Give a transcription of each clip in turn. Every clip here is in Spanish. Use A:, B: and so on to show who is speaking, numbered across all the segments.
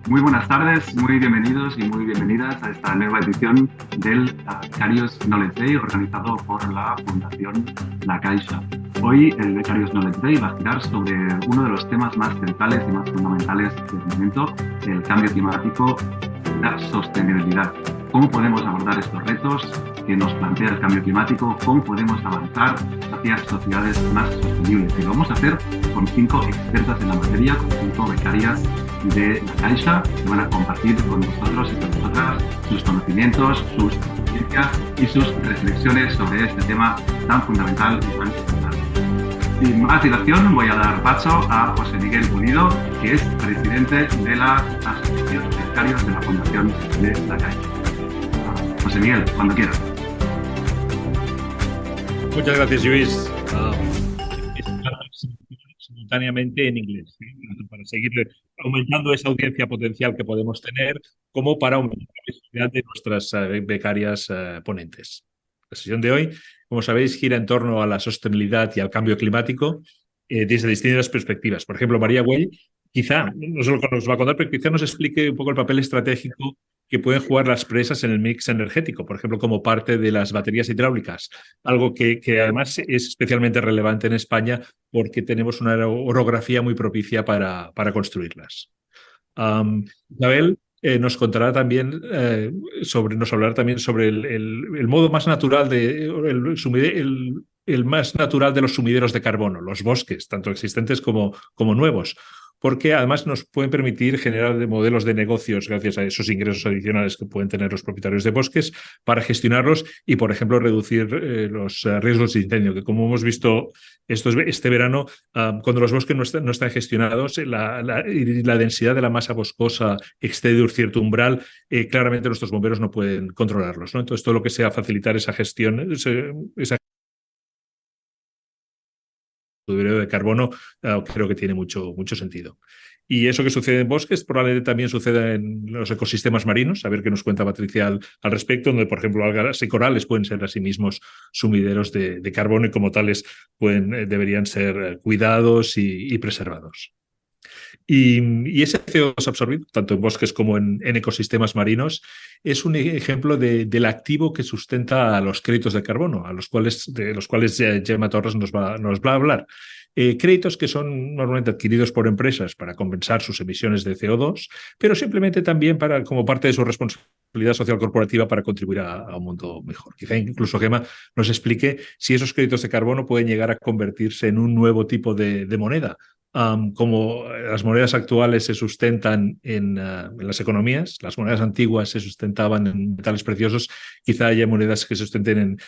A: Muy buenas tardes, muy bienvenidos y muy bienvenidas a esta nueva edición del Becarios Knowledge Day organizado por la Fundación La Caixa. Hoy el Becarios Knowledge Day va a girar sobre uno de los temas más centrales y más fundamentales del momento, el cambio climático y la sostenibilidad. ¿Cómo podemos abordar estos retos que nos plantea el cambio climático? ¿Cómo podemos avanzar hacia sociedades más sostenibles? Y lo vamos a hacer con 5 expertas en la materia, con 5 becarias de La Caixa, que van a compartir con nosotros y con nosotras sus conocimientos, sus experiencias y sus reflexiones sobre este tema tan fundamental y tan importante. Sin más dilación, voy a dar paso a José Miguel Pulido, que es presidente de la Asociación de Becarios de la Fundación de La Caixa. José Miguel, cuando quieras.
B: Muchas gracias, Luis. Simultáneamente en inglés, ¿sí? Para seguir aumentando esa audiencia potencial que podemos tener, como para aumentar la visibilidad de nuestras becarias ponentes. La sesión de hoy, como sabéis, gira en torno a la sostenibilidad y al cambio climático desde distintas perspectivas. Por ejemplo, María Güell quizá, no solo nos va a contar, pero quizá nos explique un poco el papel estratégico que pueden jugar las presas en el mix energético, por ejemplo, como parte de las baterías hidráulicas, algo que además es especialmente relevante en España porque tenemos una orografía muy propicia para construirlas. Isabel nos contará también nos hablará también sobre el modo más natural el más natural de los sumideros de carbono, los bosques, tanto existentes como nuevos, porque además nos pueden permitir generar modelos de negocios gracias a esos ingresos adicionales que pueden tener los propietarios de bosques para gestionarlos y, por ejemplo, reducir los riesgos de incendio, que como hemos visto este verano, cuando los bosques no están gestionados, la densidad de la masa boscosa excede un cierto umbral, claramente nuestros bomberos no pueden controlarlos, ¿no? Entonces, todo lo que sea facilitar esa gestión, esa de carbono, creo que tiene mucho sentido. Y eso que sucede en bosques probablemente también suceda en los ecosistemas marinos. A ver qué nos cuenta Patricia al respecto, donde, por ejemplo, algas y corales pueden ser a sí mismos sumideros de carbono y como tales deberían ser cuidados y preservados. Y ese CO2 absorbido, tanto en bosques como en ecosistemas marinos, es un ejemplo del activo que sustenta a los créditos de carbono, de los cuales Gemma Torres nos va a hablar. Créditos que son normalmente adquiridos por empresas para compensar sus emisiones de CO2, pero simplemente también como parte de su responsabilidad social corporativa para contribuir a un mundo mejor. Quizá incluso Gemma nos explique si esos créditos de carbono pueden llegar a convertirse en un nuevo tipo de moneda. Como las monedas actuales se sustentan en las economías, las monedas antiguas se sustentaban en metales preciosos, quizá haya monedas que se sustenten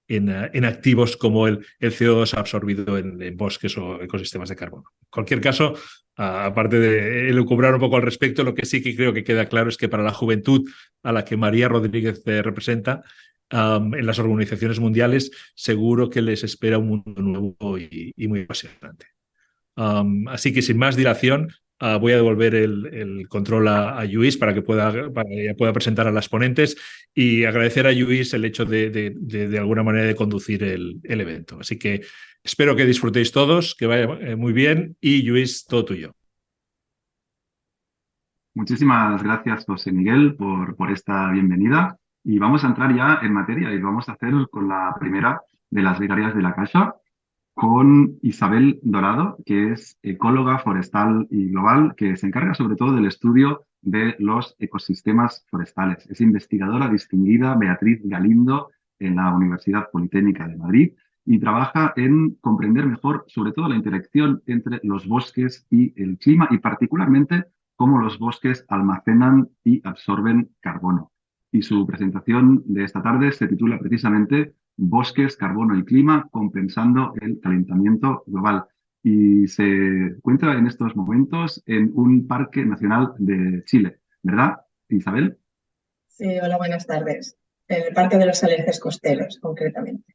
B: en activos como el CO2 absorbido en bosques o ecosistemas de carbono. En cualquier caso, aparte de elucubrar un poco al respecto, lo que sí que creo que queda claro es que para la juventud a la que María Rodríguez representa, en las organizaciones mundiales, seguro que les espera un mundo nuevo y muy apasionante. Así que sin más dilación, voy a devolver el control a Lluís para que pueda presentar a las ponentes y agradecer a Lluís el hecho de alguna manera de conducir el evento. Así que espero que disfrutéis todos, que vaya muy bien y Lluís, todo tuyo.
A: Muchísimas gracias, José Miguel, por esta bienvenida. Y vamos a entrar ya en materia y lo vamos a hacer con la primera de las becarias de La Caixa, con Isabel Dorado, que es ecóloga forestal y global, que se encarga sobre todo del estudio de los ecosistemas forestales. Es investigadora distinguida Beatriz Galindo en la Universidad Politécnica de Madrid y trabaja en comprender mejor sobre todo la interacción entre los bosques y el clima y particularmente cómo los bosques almacenan y absorben carbono. Y su presentación de esta tarde se titula precisamente Bosques, carbono y clima compensando el calentamiento global. Y se encuentra en estos momentos en un parque nacional de Chile, ¿verdad, Isabel?
C: Sí, hola, buenas tardes. En el Parque de los Alerces Costeros, concretamente.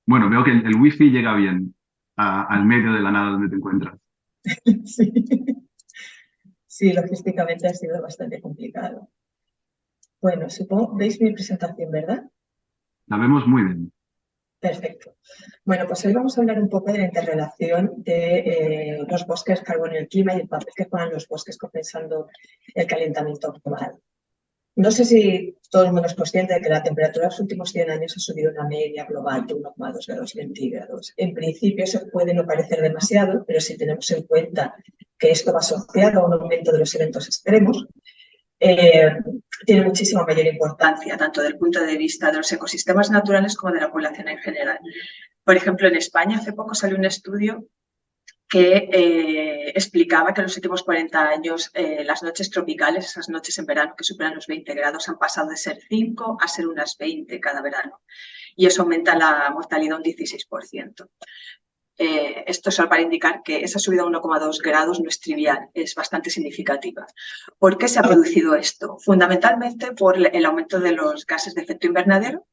A: Bueno, veo que el wifi llega bien al medio de la nada donde te encuentras.
C: Sí. Sí, logísticamente ha sido bastante complicado. Bueno, supongo, veis mi presentación, ¿verdad?
A: La vemos muy bien.
C: Perfecto. Bueno, pues hoy vamos a hablar un poco de la interrelación de los bosques, carbono y el clima y el papel que juegan los bosques compensando el calentamiento global. No sé si todo el mundo es consciente de que la temperatura de los últimos 100 años ha subido una media global de 1,2 grados centígrados. En principio eso puede no parecer demasiado, pero si tenemos en cuenta que esto va asociado a un aumento de los eventos extremos, tiene muchísima mayor importancia, tanto desde el punto de vista de los ecosistemas naturales como de la población en general. Por ejemplo, en España hace poco salió un estudio que explicaba que en los últimos 40 años las noches tropicales, esas noches en verano que superan los 20 grados, han pasado de ser 5 a ser unas 20 cada verano. Y eso aumenta la mortalidad un 16%. Esto solo para indicar que esa subida a 1,2 grados no es trivial, es bastante significativa. ¿Por qué se ha producido esto? Fundamentalmente por el aumento de los gases de efecto invernadero,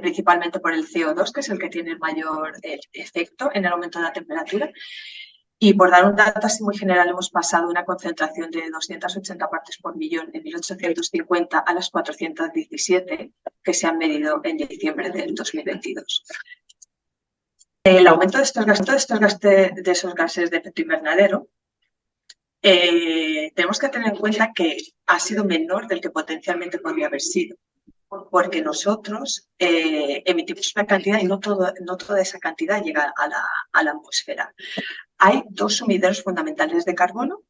C: principalmente por el CO2, que es el que tiene el mayor efecto en el aumento de la temperatura. Y por dar un dato así muy general, hemos pasado de una concentración de 280 partes por millón en 1850 a las 417 que se han medido en diciembre del 2022. El aumento de esos gases de efecto invernadero tenemos que tener en cuenta que ha sido menor del que potencialmente podría haber sido, porque nosotros emitimos una cantidad y no toda esa cantidad llega a la atmósfera. Hay dos sumideros fundamentales de carbono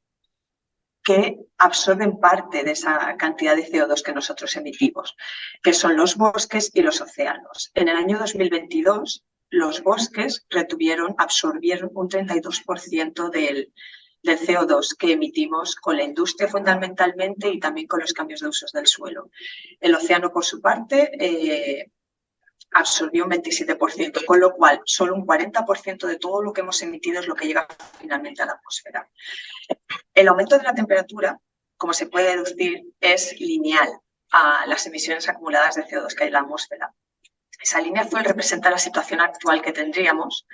C: que absorben parte de esa cantidad de CO2 que nosotros emitimos, que son los bosques y los océanos. En el año 2022, los bosques absorbieron un 32% del CO2 que emitimos con la industria fundamentalmente y también con los cambios de usos del suelo. El océano, por su parte, absorbió un 27%, con lo cual solo un 40% de todo lo que hemos emitido es lo que llega finalmente a la atmósfera. El aumento de la temperatura, como se puede deducir, es lineal a las emisiones acumuladas de CO2 que hay en la atmósfera. Esa línea azul representa la situación actual que tendríamos.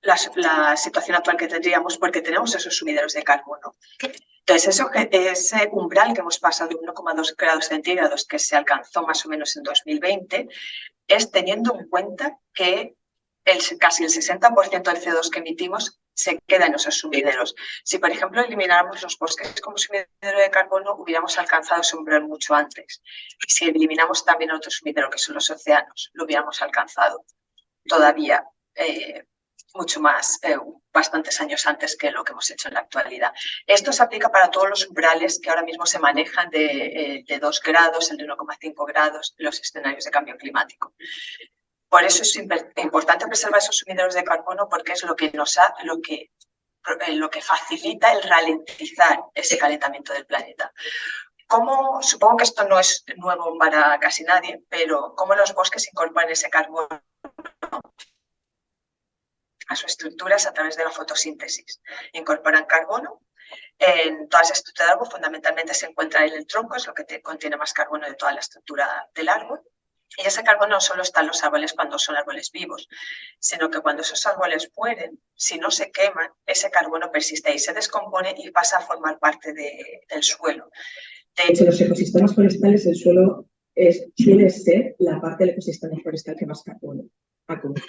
C: La situación actual que tendríamos porque tenemos esos sumideros de carbono. Entonces, ese umbral que hemos pasado de 1,2 grados centígrados que se alcanzó más o menos en 2020 es teniendo en cuenta que casi el 60% del CO2 que emitimos se queda en esos sumideros. Si, por ejemplo, elimináramos los bosques como sumidero de carbono, hubiéramos alcanzado ese umbral mucho antes. Y si eliminamos también otro sumidero, que son los océanos, lo hubiéramos alcanzado todavía mucho más, bastantes años antes que lo que hemos hecho en la actualidad. Esto se aplica para todos los umbrales que ahora mismo se manejan de 2 grados, el de 1,5 grados, los escenarios de cambio climático. Por eso es importante preservar esos sumideros de carbono porque es lo que facilita el ralentizar ese calentamiento del planeta. Supongo que esto no es nuevo para casi nadie, pero cómo los bosques incorporan ese carbono a sus estructuras a través de la fotosíntesis. Incorporan carbono. En todas las estructuras del árbol fundamentalmente se encuentra en el tronco, es lo que contiene más carbono de toda la estructura del árbol. Y ese carbono no solo está en los árboles cuando son árboles vivos, sino que cuando esos árboles mueren, si no se queman, ese carbono persiste y se descompone y pasa a formar parte del suelo. De hecho, en los ecosistemas forestales el suelo suele ser la parte del ecosistema forestal que más carbono acumula.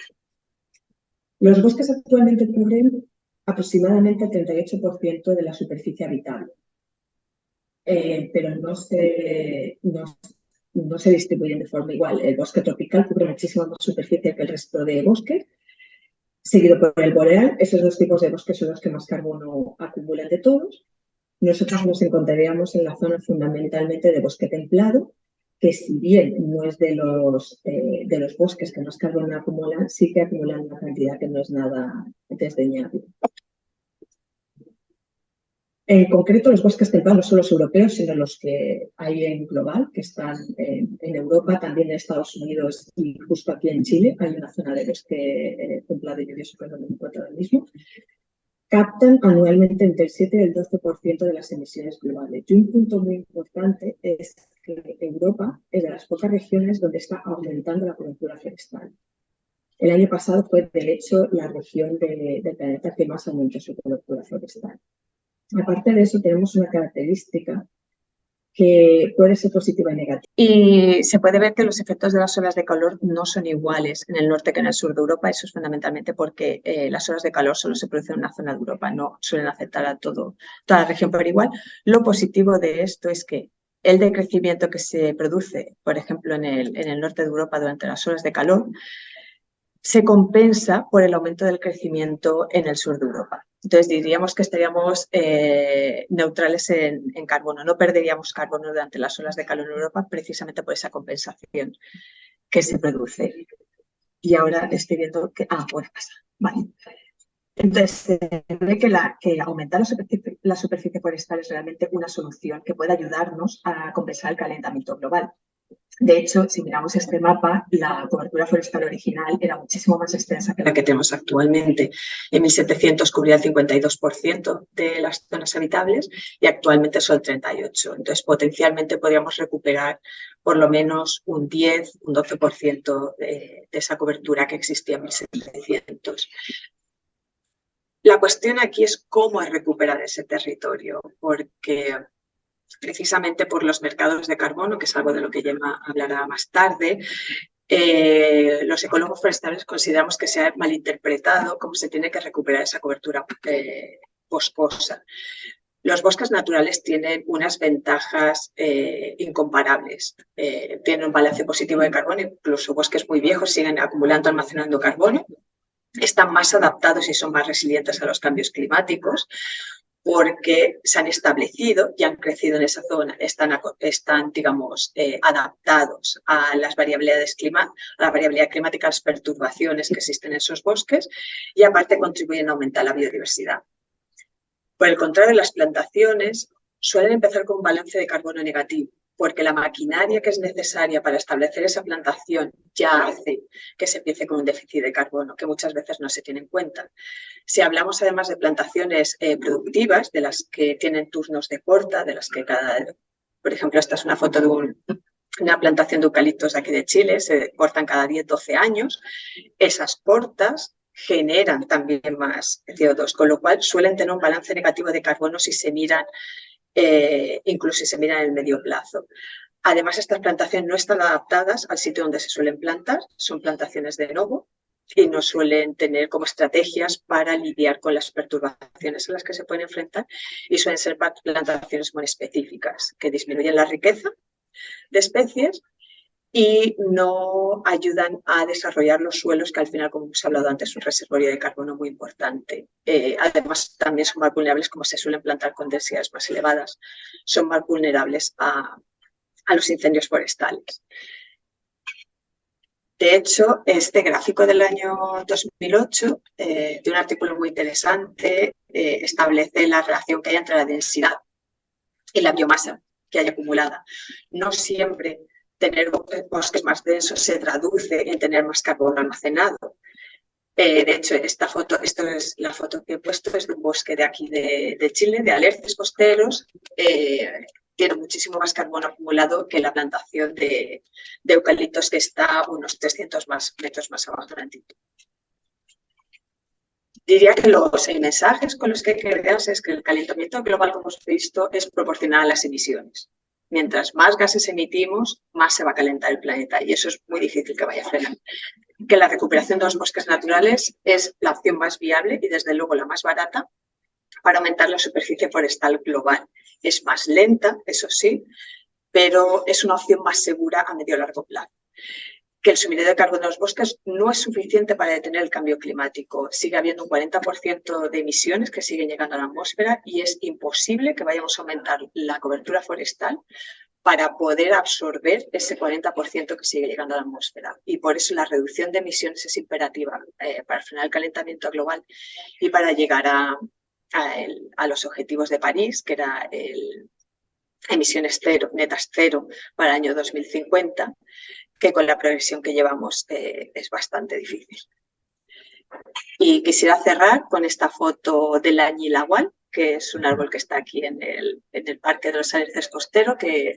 C: Los bosques actualmente cubren aproximadamente el 38% de la superficie habitable, pero no se distribuyen de forma igual. El bosque tropical cubre muchísima más superficie que el resto de bosques, seguido por el boreal. Esos dos tipos de bosques son los que más carbono acumulan de todos. Nosotros nos encontraríamos en la zona fundamentalmente de bosque templado, que si bien no es de los bosques que más carbono acumulan, sí que acumulan una cantidad que no es nada desdeñable. En concreto, los bosques templados no son los europeos, sino los que hay en global, que están en Europa, también en Estados Unidos y justo aquí en Chile. Hay una zona de bosque templado y lluvioso, que no me encuentro ahora mismo. Captan anualmente entre el 7 y el 12% de las emisiones globales. Y un punto muy importante es que Europa es de las pocas regiones donde está aumentando la cobertura forestal. El año pasado fue, de hecho, la región del planeta que más aumentó su cobertura forestal. Aparte de eso, tenemos una característica que puede ser positiva y negativa. Y se puede ver que los efectos de las olas de calor no son iguales en el norte que en el sur de Europa. Eso es fundamentalmente porque las olas de calor solo se producen en una zona de Europa, no suelen afectar a toda la región por igual. Lo positivo de esto es que el decrecimiento que se produce, por ejemplo, en el norte de Europa durante las olas de calor, se compensa por el aumento del crecimiento en el sur de Europa. Entonces diríamos que estaríamos neutrales en carbono, no perderíamos carbono durante las olas de calor en Europa precisamente por esa compensación que se produce. Y ahora estoy viendo que... puede pasar. Vale. Entonces, se ve que aumentar la superficie forestal es realmente una solución que puede ayudarnos a compensar el calentamiento global. De hecho, si miramos este mapa, la cobertura forestal original era muchísimo más extensa que la que tenemos actualmente. En 1700 cubría el 52% de las zonas habitables y actualmente son el 38%. Entonces, potencialmente podríamos recuperar por lo menos un 10, un 12% de esa cobertura que existía en 1700. La cuestión aquí es cómo recuperar ese territorio, porque precisamente por los mercados de carbono, que es algo de lo que Gemma hablará más tarde, los ecólogos forestales consideramos que se ha malinterpretado cómo se tiene que recuperar esa cobertura boscosa. Los bosques naturales tienen unas ventajas incomparables. Tienen un balance positivo de carbono, incluso bosques muy viejos siguen acumulando, almacenando carbono. Están más adaptados y son más resilientes a los cambios climáticos, porque se han establecido y han crecido en esa zona, están digamos, adaptados a las variabilidades a la variabilidad climática, a las perturbaciones que existen en esos bosques y aparte contribuyen a aumentar la biodiversidad. Por el contrario, las plantaciones suelen empezar con un balance de carbono negativo, porque la maquinaria que es necesaria para establecer esa plantación ya hace que se empiece con un déficit de carbono, que muchas veces no se tiene en cuenta. Si hablamos además de plantaciones productivas, de las que tienen turnos de corta, de las que por ejemplo, esta es una foto de una plantación de eucaliptos de aquí de Chile, se cortan cada 10-12 años, esas cortas generan también más CO2, con lo cual suelen tener un balance negativo de carbono si se miran incluso si se mira en el medio plazo. Además, estas plantaciones no están adaptadas al sitio donde se suelen plantar, son plantaciones de novo y no suelen tener como estrategias para lidiar con las perturbaciones a las que se pueden enfrentar y suelen ser plantaciones muy específicas que disminuyen la riqueza de especies y no ayudan a desarrollar los suelos, que al final, como hemos hablado antes, es un reservorio de carbono muy importante. Además, también son más vulnerables, como se suelen plantar con densidades más elevadas, son más vulnerables a los incendios forestales. De hecho, este gráfico del año 2008, de un artículo muy interesante, establece la relación que hay entre la densidad y la biomasa que hay acumulada. No siempre tener bosques más densos se traduce en tener más carbono almacenado. De hecho, esto es la foto que he puesto, es de un bosque de aquí de Chile, de alerces costeros. Tiene muchísimo más carbono acumulado que la plantación de eucaliptos, que está unos 300 metros más abajo de altitud. Diría que los mensajes con los que hay que quedarse es que el calentamiento global, como hemos visto, es proporcional a las emisiones. Mientras más gases emitimos, más se va a calentar el planeta y eso es muy difícil que vaya a frenar. Que la recuperación de los bosques naturales es la opción más viable y desde luego la más barata para aumentar la superficie forestal global. Es más lenta, eso sí, pero es una opción más segura a medio y largo plazo. Que el suministro de carbono de los bosques no es suficiente para detener el cambio climático. Sigue habiendo un 40% de emisiones que siguen llegando a la atmósfera y es imposible que vayamos a aumentar la cobertura forestal para poder absorber ese 40% que sigue llegando a la atmósfera. Y por eso la reducción de emisiones es imperativa para frenar el calentamiento global y para llegar a los objetivos de París, que era emisiones netas cero para el año 2050, que con la progresión que llevamos es bastante difícil. Y quisiera cerrar con esta foto del añilahual, que es un árbol que está aquí en el Parque de los Alerces Costeros, que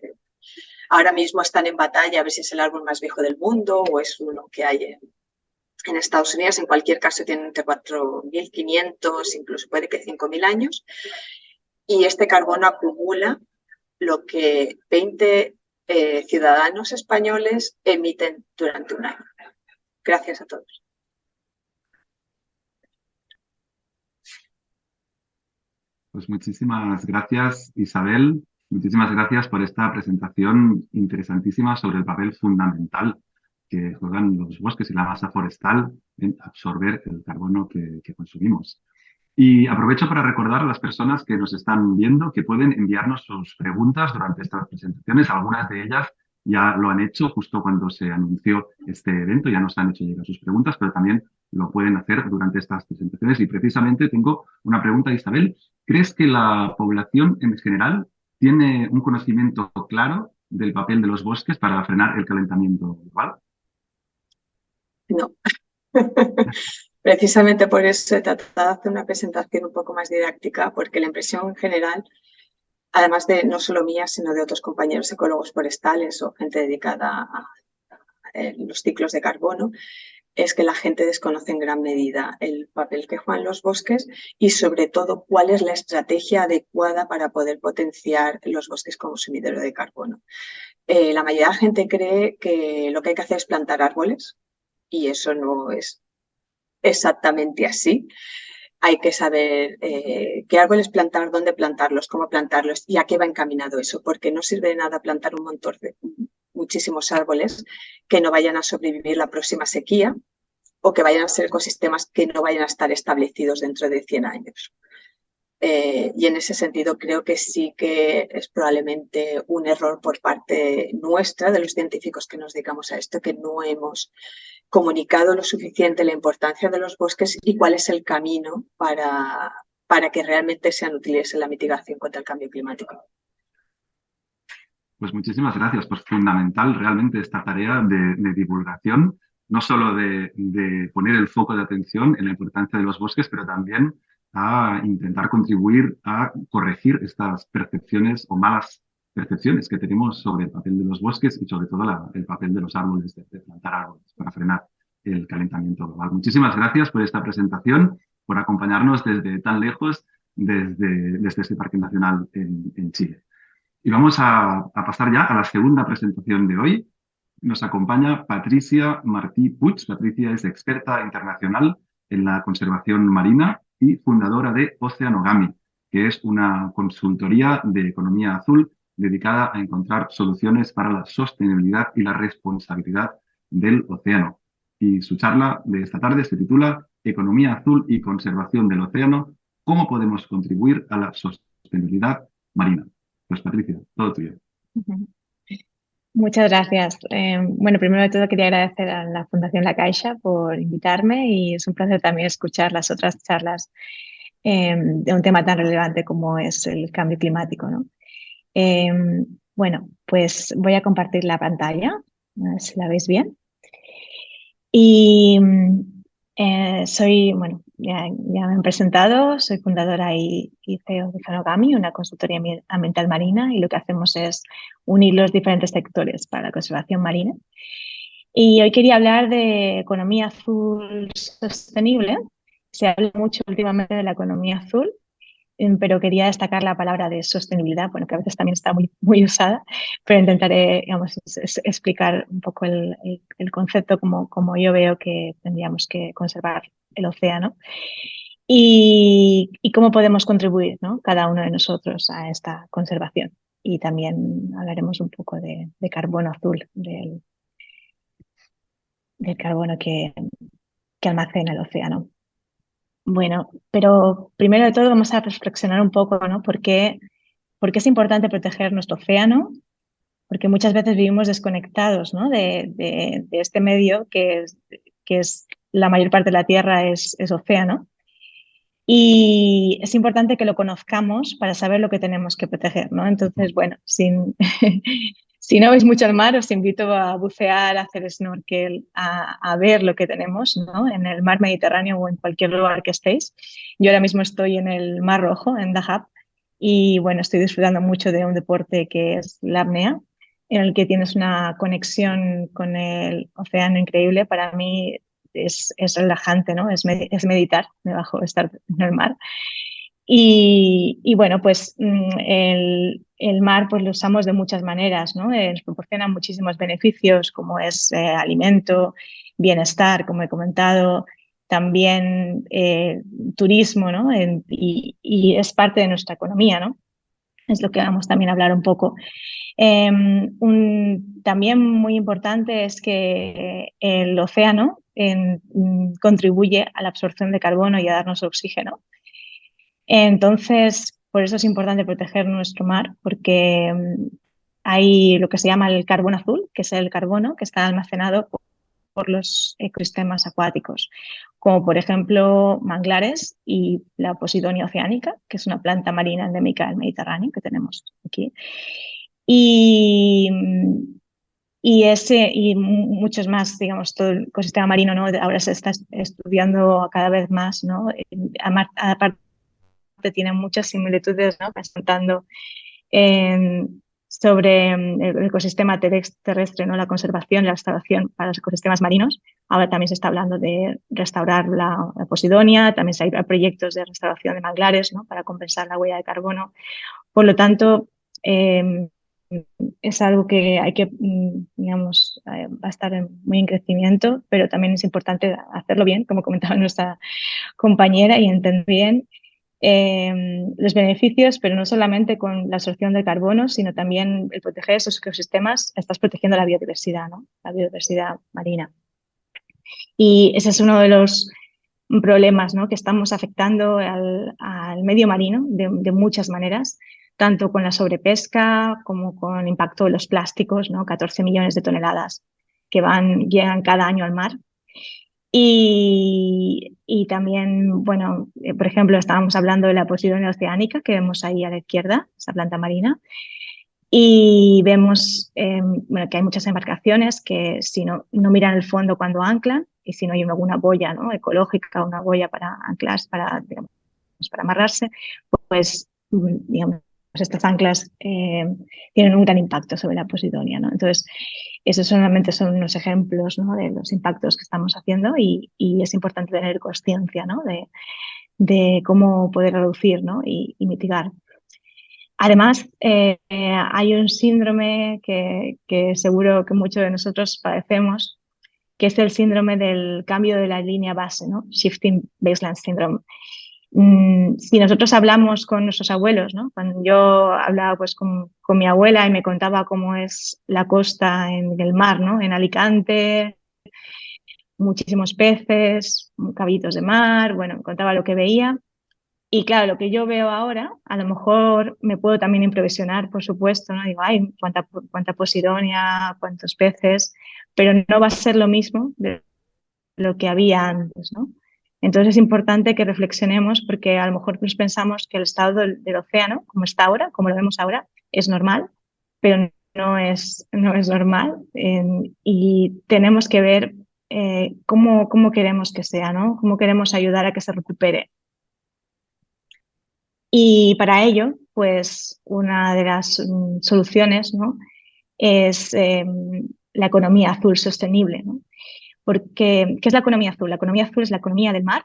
C: ahora mismo están en batalla a ver si es el árbol más viejo del mundo o es uno que hay en Estados Unidos. En cualquier caso tiene entre 4.500, incluso puede que 5.000 años. Y este carbono acumula lo que 20 ciudadanos españoles emiten durante un año. Gracias a todos.
A: Pues muchísimas gracias, Isabel. Muchísimas gracias por esta presentación interesantísima sobre el papel fundamental que juegan los bosques y la masa forestal en absorber el carbono que consumimos. Y aprovecho para recordar a las personas que nos están viendo que pueden enviarnos sus preguntas durante estas presentaciones. Algunas de ellas ya lo han hecho justo cuando se anunció este evento, ya nos han hecho llegar sus preguntas, pero también lo pueden hacer durante estas presentaciones. Y precisamente tengo una pregunta, Isabel. ¿Crees que la población en general tiene un conocimiento claro del papel de los bosques para frenar el calentamiento global?
C: No. Precisamente por eso he tratado de hacer una presentación un poco más didáctica, porque la impresión general, además de no solo mía, sino de otros compañeros ecólogos forestales o gente dedicada a los ciclos de carbono, es que la gente desconoce en gran medida el papel que juegan los bosques y sobre todo cuál es la estrategia adecuada para poder potenciar los bosques como sumidero de carbono. La mayoría de la gente cree que lo que hay que hacer es plantar árboles y eso no es exactamente así. Hay que saber qué árboles plantar, dónde plantarlos, cómo plantarlos y a qué va encaminado eso, porque no sirve de nada plantar un montón de muchísimos árboles que no vayan a sobrevivir la próxima sequía o que vayan a ser ecosistemas que no vayan a estar establecidos dentro de 100 años. Y en ese sentido creo que sí que es probablemente un error por parte nuestra, de los científicos que nos dedicamos a esto, que no hemos comunicado lo suficiente la importancia de los bosques y cuál es el camino para que realmente sean útiles en la mitigación contra el cambio climático.
A: Pues muchísimas gracias. Pues fundamental realmente esta tarea de divulgación, no solo de poner el foco de atención en la importancia de los bosques, pero también a intentar contribuir a corregir estas percepciones o malas percepciones que tenemos sobre el papel de los bosques y sobre todo el papel de los árboles, de plantar árboles para frenar el calentamiento global. Muchísimas gracias por esta presentación, por acompañarnos desde tan lejos, desde este Parque Nacional en Chile. Y vamos a pasar ya a la segunda presentación de hoy. Nos acompaña Patricia Martí Puig. Patricia es experta internacional en la conservación marina y fundadora de Oceanogami, que es una consultoría de economía azul dedicada a encontrar soluciones para la sostenibilidad y la responsabilidad del océano. Y su charla de esta tarde se titula Economía azul y conservación del océano, ¿cómo podemos contribuir a la sostenibilidad marina? Pues Patricia, todo tuyo.
D: Muchas gracias. Bueno, primero de todo quería agradecer a la Fundación La Caixa por invitarme y es un placer también escuchar las otras charlas de un tema tan relevante como es el cambio climático, ¿no? Bueno, pues voy a compartir la pantalla, a ver si la veis bien. Y soy, bueno, ya me han presentado, soy fundadora y CEO de Oceanogami, una consultoría ambiental marina, y lo que hacemos es unir los diferentes sectores para la conservación marina. Y hoy quería hablar de economía azul sostenible. Se habla mucho últimamente de la economía azul, pero quería destacar la palabra de sostenibilidad, bueno, que a veces también está muy usada, pero intentaré, digamos, explicar un poco el concepto como yo veo que tendríamos que conservar el océano y cómo podemos contribuir, ¿no?, cada uno de nosotros a esta conservación. Y también hablaremos un poco de carbono azul, del carbono que almacena el océano. Bueno, pero primero de todo vamos a reflexionar un poco, ¿no? ¿Por qué es importante proteger nuestro océano? Porque muchas veces vivimos desconectados, ¿no?, de este medio que es la mayor parte de la Tierra es océano. Y es importante que lo conozcamos para saber lo que tenemos que proteger, ¿no? Entonces, bueno, si no veis mucho al mar, os invito a bucear, a hacer snorkel, a ver lo que tenemos, ¿no?, en el mar Mediterráneo o en cualquier lugar que estéis. Yo ahora mismo estoy en el Mar Rojo, en Dahab, y bueno, estoy disfrutando mucho de un deporte que es la apnea, en el que tienes una conexión con el océano increíble. Para mí es relajante, ¿no? Es meditar debajo, estar en el mar. Y bueno, pues el mar pues lo usamos de muchas maneras, ¿no? Nos proporciona muchísimos beneficios, como es alimento, bienestar, como he comentado, también turismo, ¿no? Y es parte de nuestra economía, ¿no? Es lo que vamos también a hablar un poco. También muy importante es que el océano contribuye a la absorción de carbono y a darnos oxígeno. Entonces, por eso es importante proteger nuestro mar, porque hay lo que se llama el carbono azul, que es el carbono que está almacenado por los ecosistemas acuáticos, como por ejemplo manglares y la Posidonia oceanica, que es una planta marina endémica del Mediterráneo que tenemos aquí. Y, y muchos más, digamos, todo el ecosistema marino, ¿no? Ahora se está estudiando cada vez más, ¿no? Aparte tiene muchas similitudes, ¿no? Presentando sobre el ecosistema terrestre, ¿no? La conservación y la restauración para los ecosistemas marinos. Ahora también se está hablando de restaurar la Posidonia, también hay proyectos de restauración de manglares, ¿no? Para compensar la huella de carbono. Por lo tanto, es algo que hay que, digamos, va a estar muy en crecimiento, pero también es importante hacerlo bien, como comentaba nuestra compañera, y entender bien los beneficios, pero no solamente con la absorción del carbono, sino también el proteger esos ecosistemas, estás protegiendo la biodiversidad, ¿no? La biodiversidad marina. Y ese es uno de los problemas, ¿no? Que estamos afectando al medio marino de muchas maneras, tanto con la sobrepesca como con el impacto de los plásticos, ¿no? 14 millones de toneladas que llegan cada año al mar. Y también, bueno, por ejemplo, estábamos hablando de la Posidonia oceanica, que vemos ahí a la izquierda, esa planta marina, y vemos bueno, que hay muchas embarcaciones que si no miran el fondo cuando anclan, y si no hay alguna boya, ¿no? Ecológica, una boya para anclar, digamos, para amarrarse, pues digamos, estas anclas tienen un gran impacto sobre la Posidonia, ¿no? Entonces, esos solamente son unos ejemplos, ¿no? De los impactos que estamos haciendo y es importante tener conciencia, ¿no? de cómo poder reducir, ¿no? y mitigar. Además, hay un síndrome que seguro que muchos de nosotros padecemos, que es el síndrome del cambio de la línea base, ¿no? Shifting Baseline Syndrome. Si nosotros hablamos con nuestros abuelos, ¿no? Cuando yo hablaba pues, con mi abuela y me contaba cómo es la costa en el mar, ¿no? En Alicante, muchísimos peces, caballitos de mar, bueno, contaba lo que veía. Y claro, lo que yo veo ahora, a lo mejor me puedo también impresionar, por supuesto, ¿no? Digo, ay, cuánta posidonia, cuántos peces, pero no va a ser lo mismo de lo que había antes, ¿no? Entonces es importante que reflexionemos porque a lo mejor nos pensamos que el estado del océano, como está ahora, como lo vemos ahora, es normal, pero no es normal y tenemos que ver cómo queremos que sea, ¿no? Cómo queremos ayudar a que se recupere. Y para ello, pues una de las soluciones, ¿no? Es la economía azul sostenible, ¿no? Porque, ¿qué es la economía azul? La economía azul es la economía del mar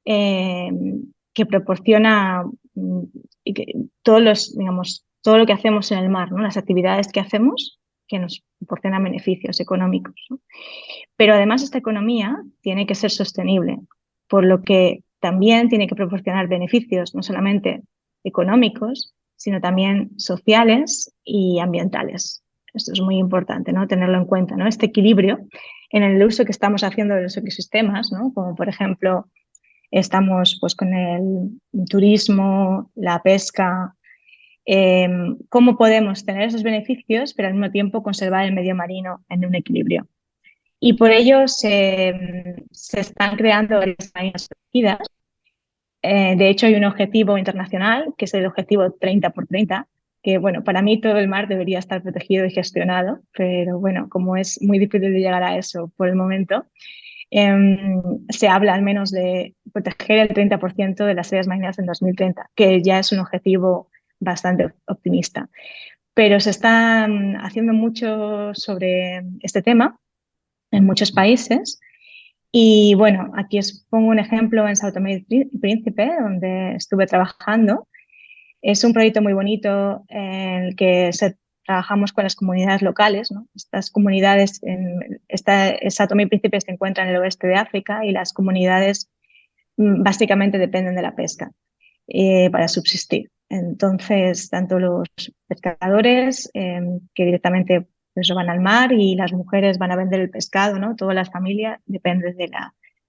D: que proporciona digamos, todo lo que hacemos en el mar, ¿no? Las actividades que hacemos que nos proporcionan beneficios económicos, ¿no? Pero además esta economía tiene que ser sostenible, por lo que también tiene que proporcionar beneficios no solamente económicos, sino también sociales y ambientales. Esto es muy importante, ¿no? Tenerlo en cuenta, ¿no? Este equilibrio en el uso que estamos haciendo de los ecosistemas, ¿no? Como por ejemplo estamos pues, con el turismo, la pesca, cómo podemos tener esos beneficios, pero al mismo tiempo conservar el medio marino en un equilibrio. Y por ello se están creando áreas marinas protegidas. De hecho, hay un objetivo internacional, que es el objetivo 30x30, que bueno, para mí todo el mar debería estar protegido y gestionado, pero bueno, como es muy difícil de llegar a eso por el momento, se habla al menos de proteger el 30% de las áreas marinas en 2030, que ya es un objetivo bastante optimista. Pero se está haciendo mucho sobre este tema en muchos países Y bueno, aquí os pongo un ejemplo en Sao Tomé y Príncipe, donde estuve trabajando. Es un proyecto muy bonito en el que trabajamos con las comunidades locales, ¿no? Estas comunidades, Sao Tomé y Príncipe se encuentra en el oeste de África y las comunidades básicamente dependen de la pesca para subsistir. Entonces, tanto los pescadores que directamente pues, van al mar y las mujeres van a vender el pescado, ¿no? Toda la familia depende de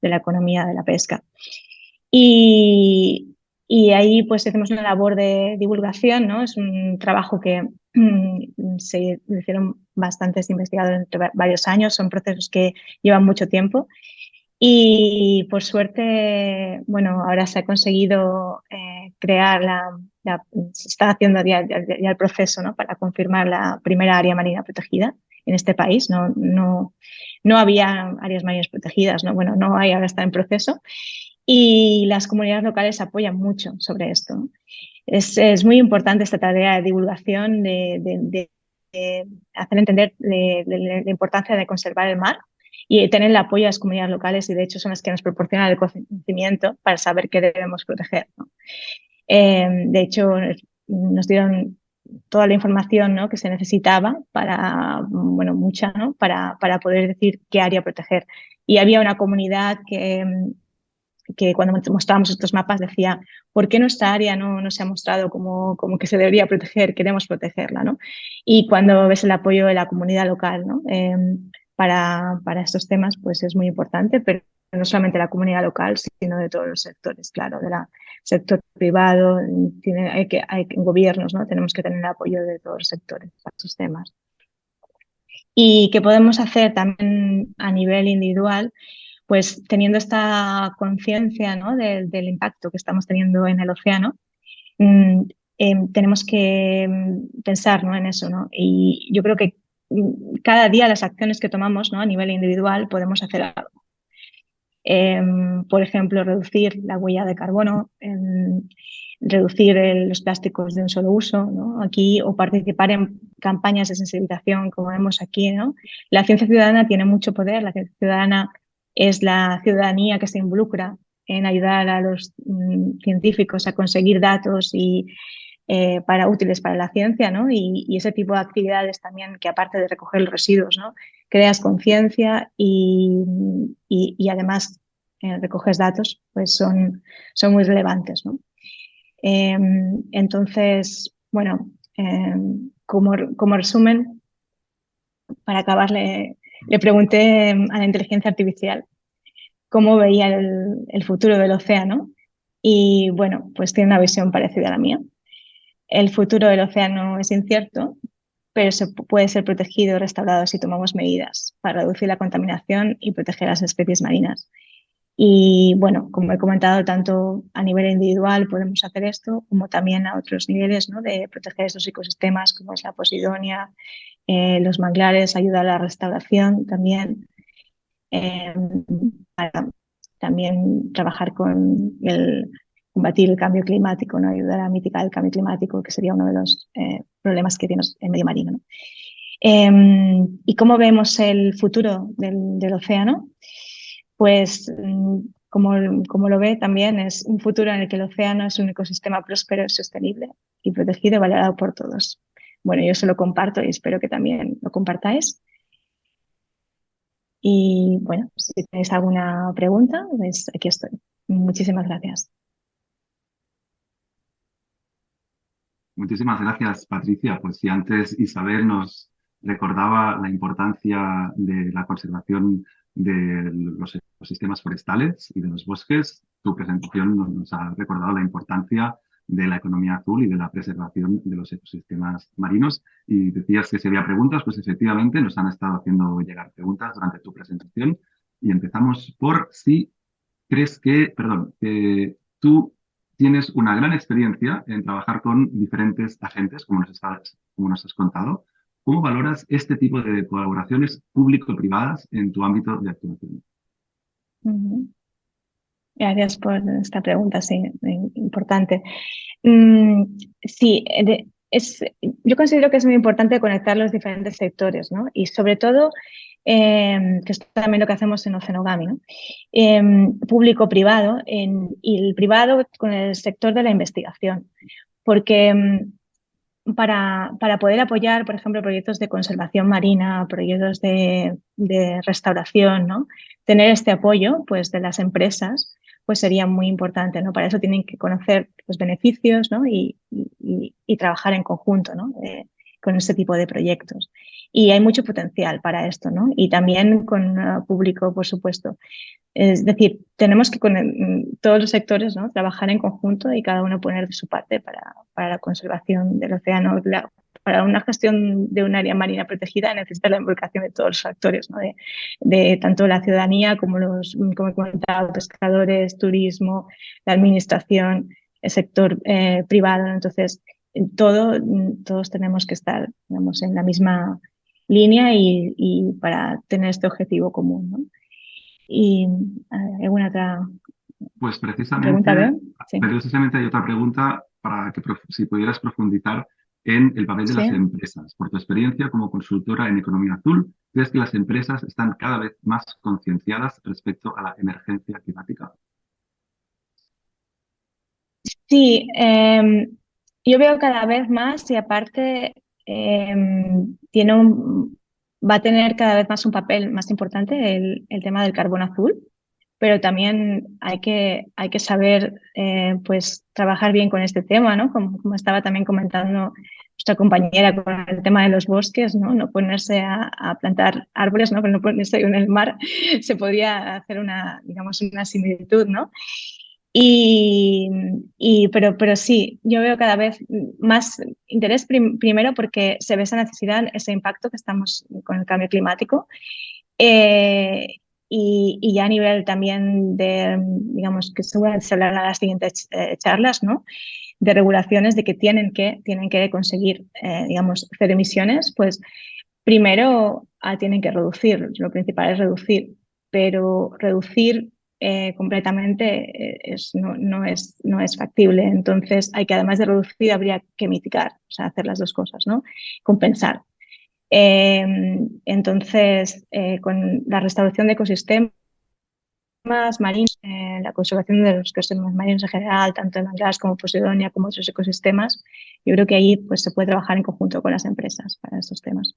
D: la economía de la pesca. Y, y ahí pues hacemos una labor de divulgación, ¿no? Es un trabajo que se hicieron bastantes investigadores entre varios años, son procesos que llevan mucho tiempo. Y por suerte, bueno, ahora se ha conseguido crear se está haciendo ya el proceso, ¿no? Para confirmar la primera área marina protegida en este país. No había áreas marinas protegidas, ¿no? Bueno, no hay, ahora está en proceso. Y las comunidades locales apoyan mucho sobre esto, ¿no? Es muy importante esta tarea de divulgación, de hacer entender la importancia de conservar el mar y tener el apoyo de las comunidades locales, y de hecho son las que nos proporcionan el conocimiento para saber qué debemos proteger, ¿no? De hecho, nos dieron toda la información, ¿no? Que se necesitaba para, bueno, mucha, ¿no? Para poder decir qué área proteger. Y había una comunidad que cuando mostrábamos estos mapas decía, ¿por qué nuestra área no se ha mostrado como que se debería proteger? Queremos protegerla, ¿no? Y cuando ves el apoyo de la comunidad local, ¿no? Para estos temas, pues es muy importante, pero no solamente la comunidad local, sino de todos los sectores, claro, del sector privado, hay gobiernos, ¿no? Tenemos que tener el apoyo de todos los sectores para estos temas. ¿Y qué podemos hacer también a nivel individual? Pues teniendo esta conciencia, ¿no? del impacto que estamos teniendo en el océano, tenemos que pensar, ¿no? En eso, ¿no? Y yo creo que cada día las acciones que tomamos, ¿no? A nivel individual podemos hacer algo. Por ejemplo, reducir la huella de carbono, reducir los plásticos de un solo uso, ¿no? Aquí, o participar en campañas de sensibilización, como vemos aquí, ¿no? La ciencia ciudadana tiene mucho poder. La ciencia ciudadana es la ciudadanía que se involucra en ayudar a los científicos a conseguir datos y útiles para la ciencia, ¿no? Y ese tipo de actividades también, que aparte de recoger los residuos, ¿no? Creas conciencia y además recoges datos, pues son muy relevantes, ¿no? Entonces, bueno, como resumen, para acabar, le pregunté a la inteligencia artificial cómo veía el futuro del océano y, bueno, pues tiene una visión parecida a la mía. El futuro del océano es incierto, pero puede ser protegido y restaurado si tomamos medidas para reducir la contaminación y proteger las especies marinas. Y bueno, como he comentado, tanto a nivel individual podemos hacer esto, como también a otros niveles, ¿no? De proteger estos ecosistemas, como es la posidonia, los manglares, ayudar a la restauración también, para también trabajar con combatir el cambio climático, ¿no? Ayudar a mitigar el cambio climático, que sería uno de los problemas que tiene el medio marino, ¿no? ¿Y cómo vemos el futuro del océano? Pues como lo ve también, es un futuro en el que el océano es un ecosistema próspero, sostenible y protegido y valorado por todos. Bueno, yo eso lo comparto y espero que también lo compartáis. Y bueno, si tenéis alguna pregunta, pues aquí estoy. Muchísimas gracias.
A: Muchísimas gracias, Patricia. Pues si antes Isabel nos recordaba la importancia de la conservación de los ecosistemas forestales y de los bosques, tu presentación nos ha recordado la importancia de la economía azul y de la preservación de los ecosistemas marinos. Y decías que si había preguntas, pues efectivamente nos han estado haciendo llegar preguntas durante tu presentación. Y empezamos por si crees que tú tienes una gran experiencia en trabajar con diferentes agentes, como nos has contado. ¿Cómo valoras este tipo de colaboraciones público-privadas en tu ámbito de actuación?
D: Gracias por esta pregunta, sí, importante. Sí, yo considero que es muy importante conectar los diferentes sectores, ¿no? Y sobre todo que es también lo que hacemos en Oceanogami, ¿no? Público-privado, y el privado con el sector de la investigación, porque para poder apoyar, por ejemplo, proyectos de conservación marina, proyectos de restauración, ¿no? Tener este apoyo, pues, de las empresas, pues sería muy importante, ¿no? Para eso tienen que conocer los beneficios, ¿no? Y trabajar en conjunto, ¿no? Con este tipo de proyectos. Y hay mucho potencial para esto, ¿no? Y también con público, por supuesto. Es decir, tenemos que con todos los sectores, ¿no? Trabajar en conjunto y cada uno poner de su parte para la conservación del océano. Para una gestión de un área marina protegida necesita la involucración de todos los actores, ¿no? De tanto la ciudadanía como como he comentado, pescadores, turismo, la administración, el sector privado, ¿no? Entonces, todos tenemos que estar, digamos, en la misma línea y para tener este objetivo común, ¿no? Y ¿alguna otra
A: Pues
D: pregunta,
A: precisamente,
D: veo? Sí.
A: precisamente hay otra pregunta para que si pudieras profundizar en el papel de las
D: Sí.
A: empresas. Por tu experiencia como consultora en economía azul, ¿crees que las empresas están cada vez más concienciadas respecto a la emergencia climática?
D: Sí, yo veo cada vez más y aparte va a tener cada vez más un papel más importante el tema del carbono azul, pero también hay que saber pues trabajar bien con este tema, ¿no? Como estaba también comentando nuestra compañera con el tema de los bosques, ¿no? No ponerse a plantar árboles, ¿no? Pero no ponerse en el mar, se podría hacer digamos, una similitud, ¿no? Pero sí, yo veo cada vez más interés primero porque se ve esa necesidad, ese impacto que estamos con el cambio climático. Eh, y ya a nivel también de, digamos, que seguramente se hablarán en las siguientes charlas, ¿no? De regulaciones de que tienen que conseguir, digamos, hacer emisiones, pues primero tienen que reducir, lo principal es reducir, pero reducir completamente no es factible. Entonces, hay que además de reducir, habría que mitigar, o sea, hacer las dos cosas, ¿no? Compensar. Entonces, con la restauración de ecosistemas marinos, la conservación de los ecosistemas marinos en general, tanto en manglares como Posidonia, como otros ecosistemas, yo creo que ahí pues, se puede trabajar en conjunto con las empresas para estos temas.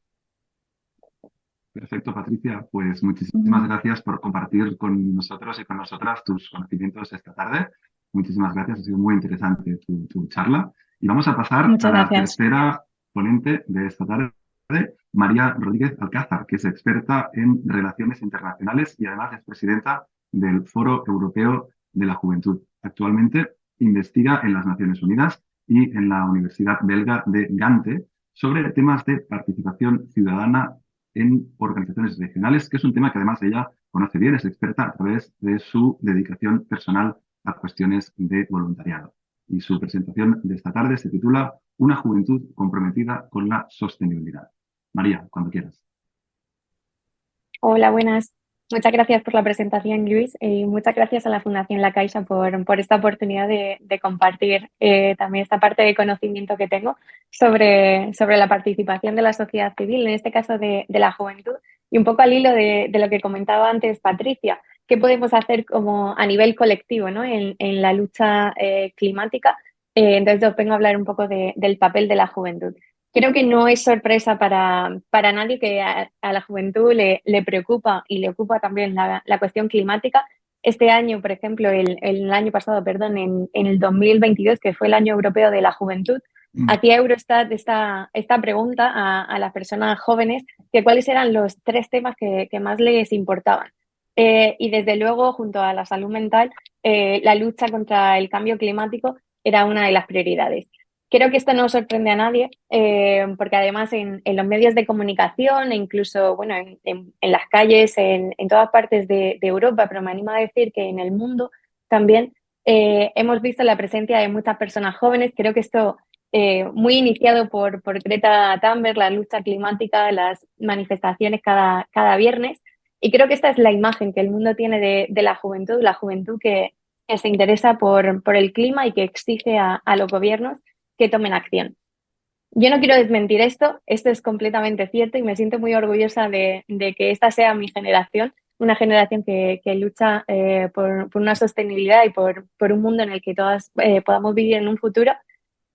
A: Perfecto, Patricia. Pues muchísimas gracias por compartir con nosotros y con nosotras tus conocimientos esta tarde. Muchísimas gracias, ha sido muy interesante tu charla. Y vamos a pasar a
D: Muchas
A: la
D: gracias.
A: tercera ponente de esta tarde, María Rodríguez Alcázar, que es experta en relaciones internacionales y además es presidenta del Foro Europeo de la Juventud. Actualmente investiga en las Naciones Unidas y en la Universidad Belga de Gante sobre temas de participación ciudadana en organizaciones regionales, que es un tema que además ella conoce bien, es experta a través de su dedicación personal a cuestiones de voluntariado. Y su presentación de esta tarde se titula Una juventud comprometida con la sostenibilidad. María, cuando quieras.
E: Hola, buenas. Muchas gracias por la presentación, Luis, y muchas gracias a la Fundación La Caixa por esta oportunidad de compartir también esta parte de conocimiento que tengo sobre la participación de la sociedad civil, en este caso de la juventud, y un poco al hilo de lo que comentaba antes Patricia, qué podemos hacer como a nivel colectivo, ¿no? en la lucha climática. Entonces os vengo a hablar un poco del papel de la juventud. Creo que no es sorpresa para nadie que a la juventud le preocupa y le ocupa también la cuestión climática. Este año, por ejemplo, el año pasado, perdón, en el 2022, que fue el año europeo de la juventud, hacía Eurostat esta pregunta a las personas jóvenes, que cuáles eran los 3 temas que más les importaban. Y desde luego, junto a la salud mental, la lucha contra el cambio climático era una de las prioridades. Creo que esto no sorprende a nadie, porque además en los medios de comunicación e incluso bueno, en las calles, en todas partes de Europa, pero me animo a decir que en el mundo también hemos visto la presencia de muchas personas jóvenes. Creo que esto muy iniciado por Greta Thunberg, la lucha climática, las manifestaciones cada viernes. Y creo que esta es la imagen que el mundo tiene de la juventud que se interesa por el clima y que exige a los gobiernos que tomen acción. Yo no quiero desmentir esto es completamente cierto y me siento muy orgullosa de que esta sea mi generación, una generación que lucha por una sostenibilidad y por un mundo en el que todas podamos vivir en un futuro.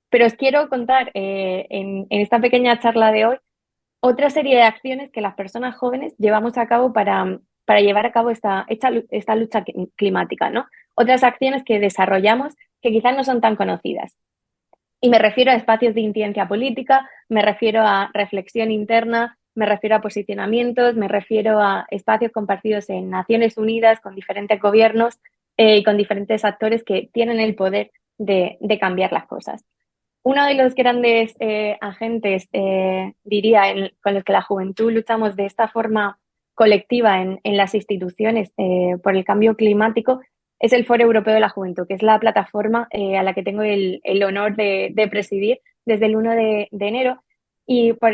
E: Pero os quiero contar en esta pequeña charla de hoy otra serie de acciones que las personas jóvenes llevamos a cabo para llevar a cabo esta lucha climática, ¿no? Otras acciones que desarrollamos que quizás no son tan conocidas. Y me refiero a espacios de incidencia política, me refiero a reflexión interna, me refiero a posicionamientos, me refiero a espacios compartidos en Naciones Unidas con diferentes gobiernos y con diferentes actores que tienen el poder de cambiar las cosas. Uno de los grandes agentes, diría, con los que la juventud luchamos de esta forma colectiva en las instituciones por el cambio climático es el Foro Europeo de la Juventud, que es la plataforma a la que tengo el honor de presidir desde el 1 de enero. Y por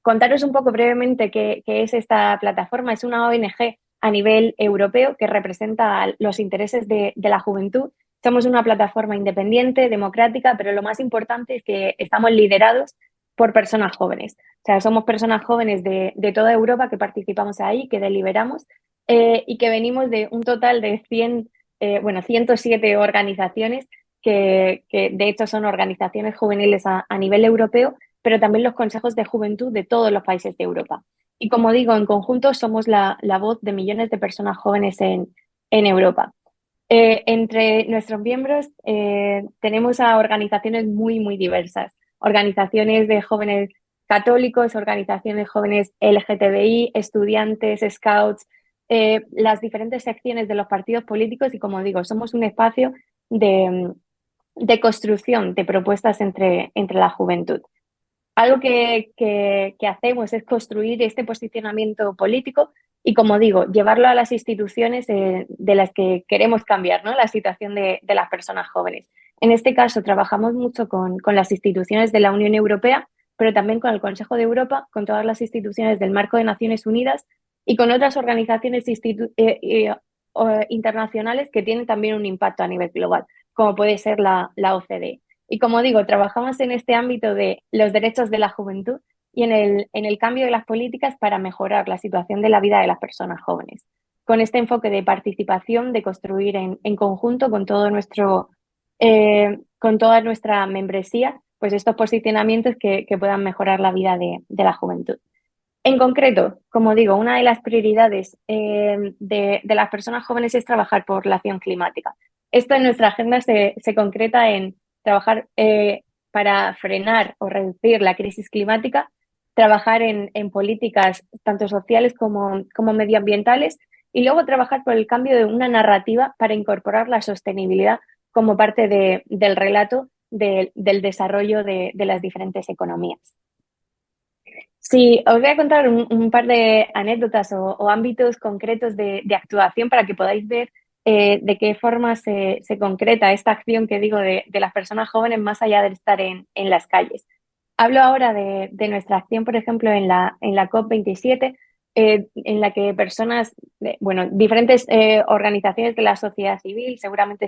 E: contaros un poco brevemente qué es esta plataforma, es una ONG a nivel europeo que representa los intereses de la juventud. Somos una plataforma independiente, democrática, pero lo más importante es que estamos liderados por personas jóvenes. O sea, somos personas jóvenes de toda Europa que participamos ahí, que deliberamos y que venimos de un total de 107 organizaciones que de hecho son organizaciones juveniles a nivel europeo, pero también los consejos de juventud de todos los países de Europa. Y como digo, en conjunto somos la voz de millones de personas jóvenes en Europa. Entre nuestros miembros tenemos a organizaciones muy, muy diversas. Organizaciones de jóvenes católicos, organizaciones jóvenes LGTBI, estudiantes, scouts, las diferentes secciones de los partidos políticos y, como digo, somos un espacio de construcción de propuestas entre la juventud. Algo que hacemos es construir este posicionamiento político y, como digo, llevarlo a las instituciones de las que queremos cambiar, ¿no? La situación de las personas jóvenes. En este caso, trabajamos mucho con las instituciones de la Unión Europea, pero también con el Consejo de Europa, con todas las instituciones del marco de Naciones Unidas y con otras organizaciones internacionales que tienen también un impacto a nivel global, como puede ser la OCDE. Y como digo, trabajamos en este ámbito de los derechos de la juventud y en el cambio de las políticas para mejorar la situación de la vida de las personas jóvenes. Con este enfoque de participación, de construir en conjunto con con toda nuestra membresía, pues estos posicionamientos que puedan mejorar la vida de la juventud. En concreto, como digo, una de las prioridades de las personas jóvenes es trabajar por la acción climática. Esto en nuestra agenda se concreta en trabajar para frenar o reducir la crisis climática, trabajar en políticas tanto sociales como medioambientales y luego trabajar por el cambio de una narrativa para incorporar la sostenibilidad como parte del relato del desarrollo de las diferentes economías. Sí, os voy a contar un par de anécdotas o ámbitos concretos de actuación para que podáis ver de qué forma se concreta esta acción que digo de las personas jóvenes más allá de estar en las calles. Hablo ahora de nuestra acción, por ejemplo, en la COP27, en la que personas, diferentes organizaciones de la sociedad civil, seguramente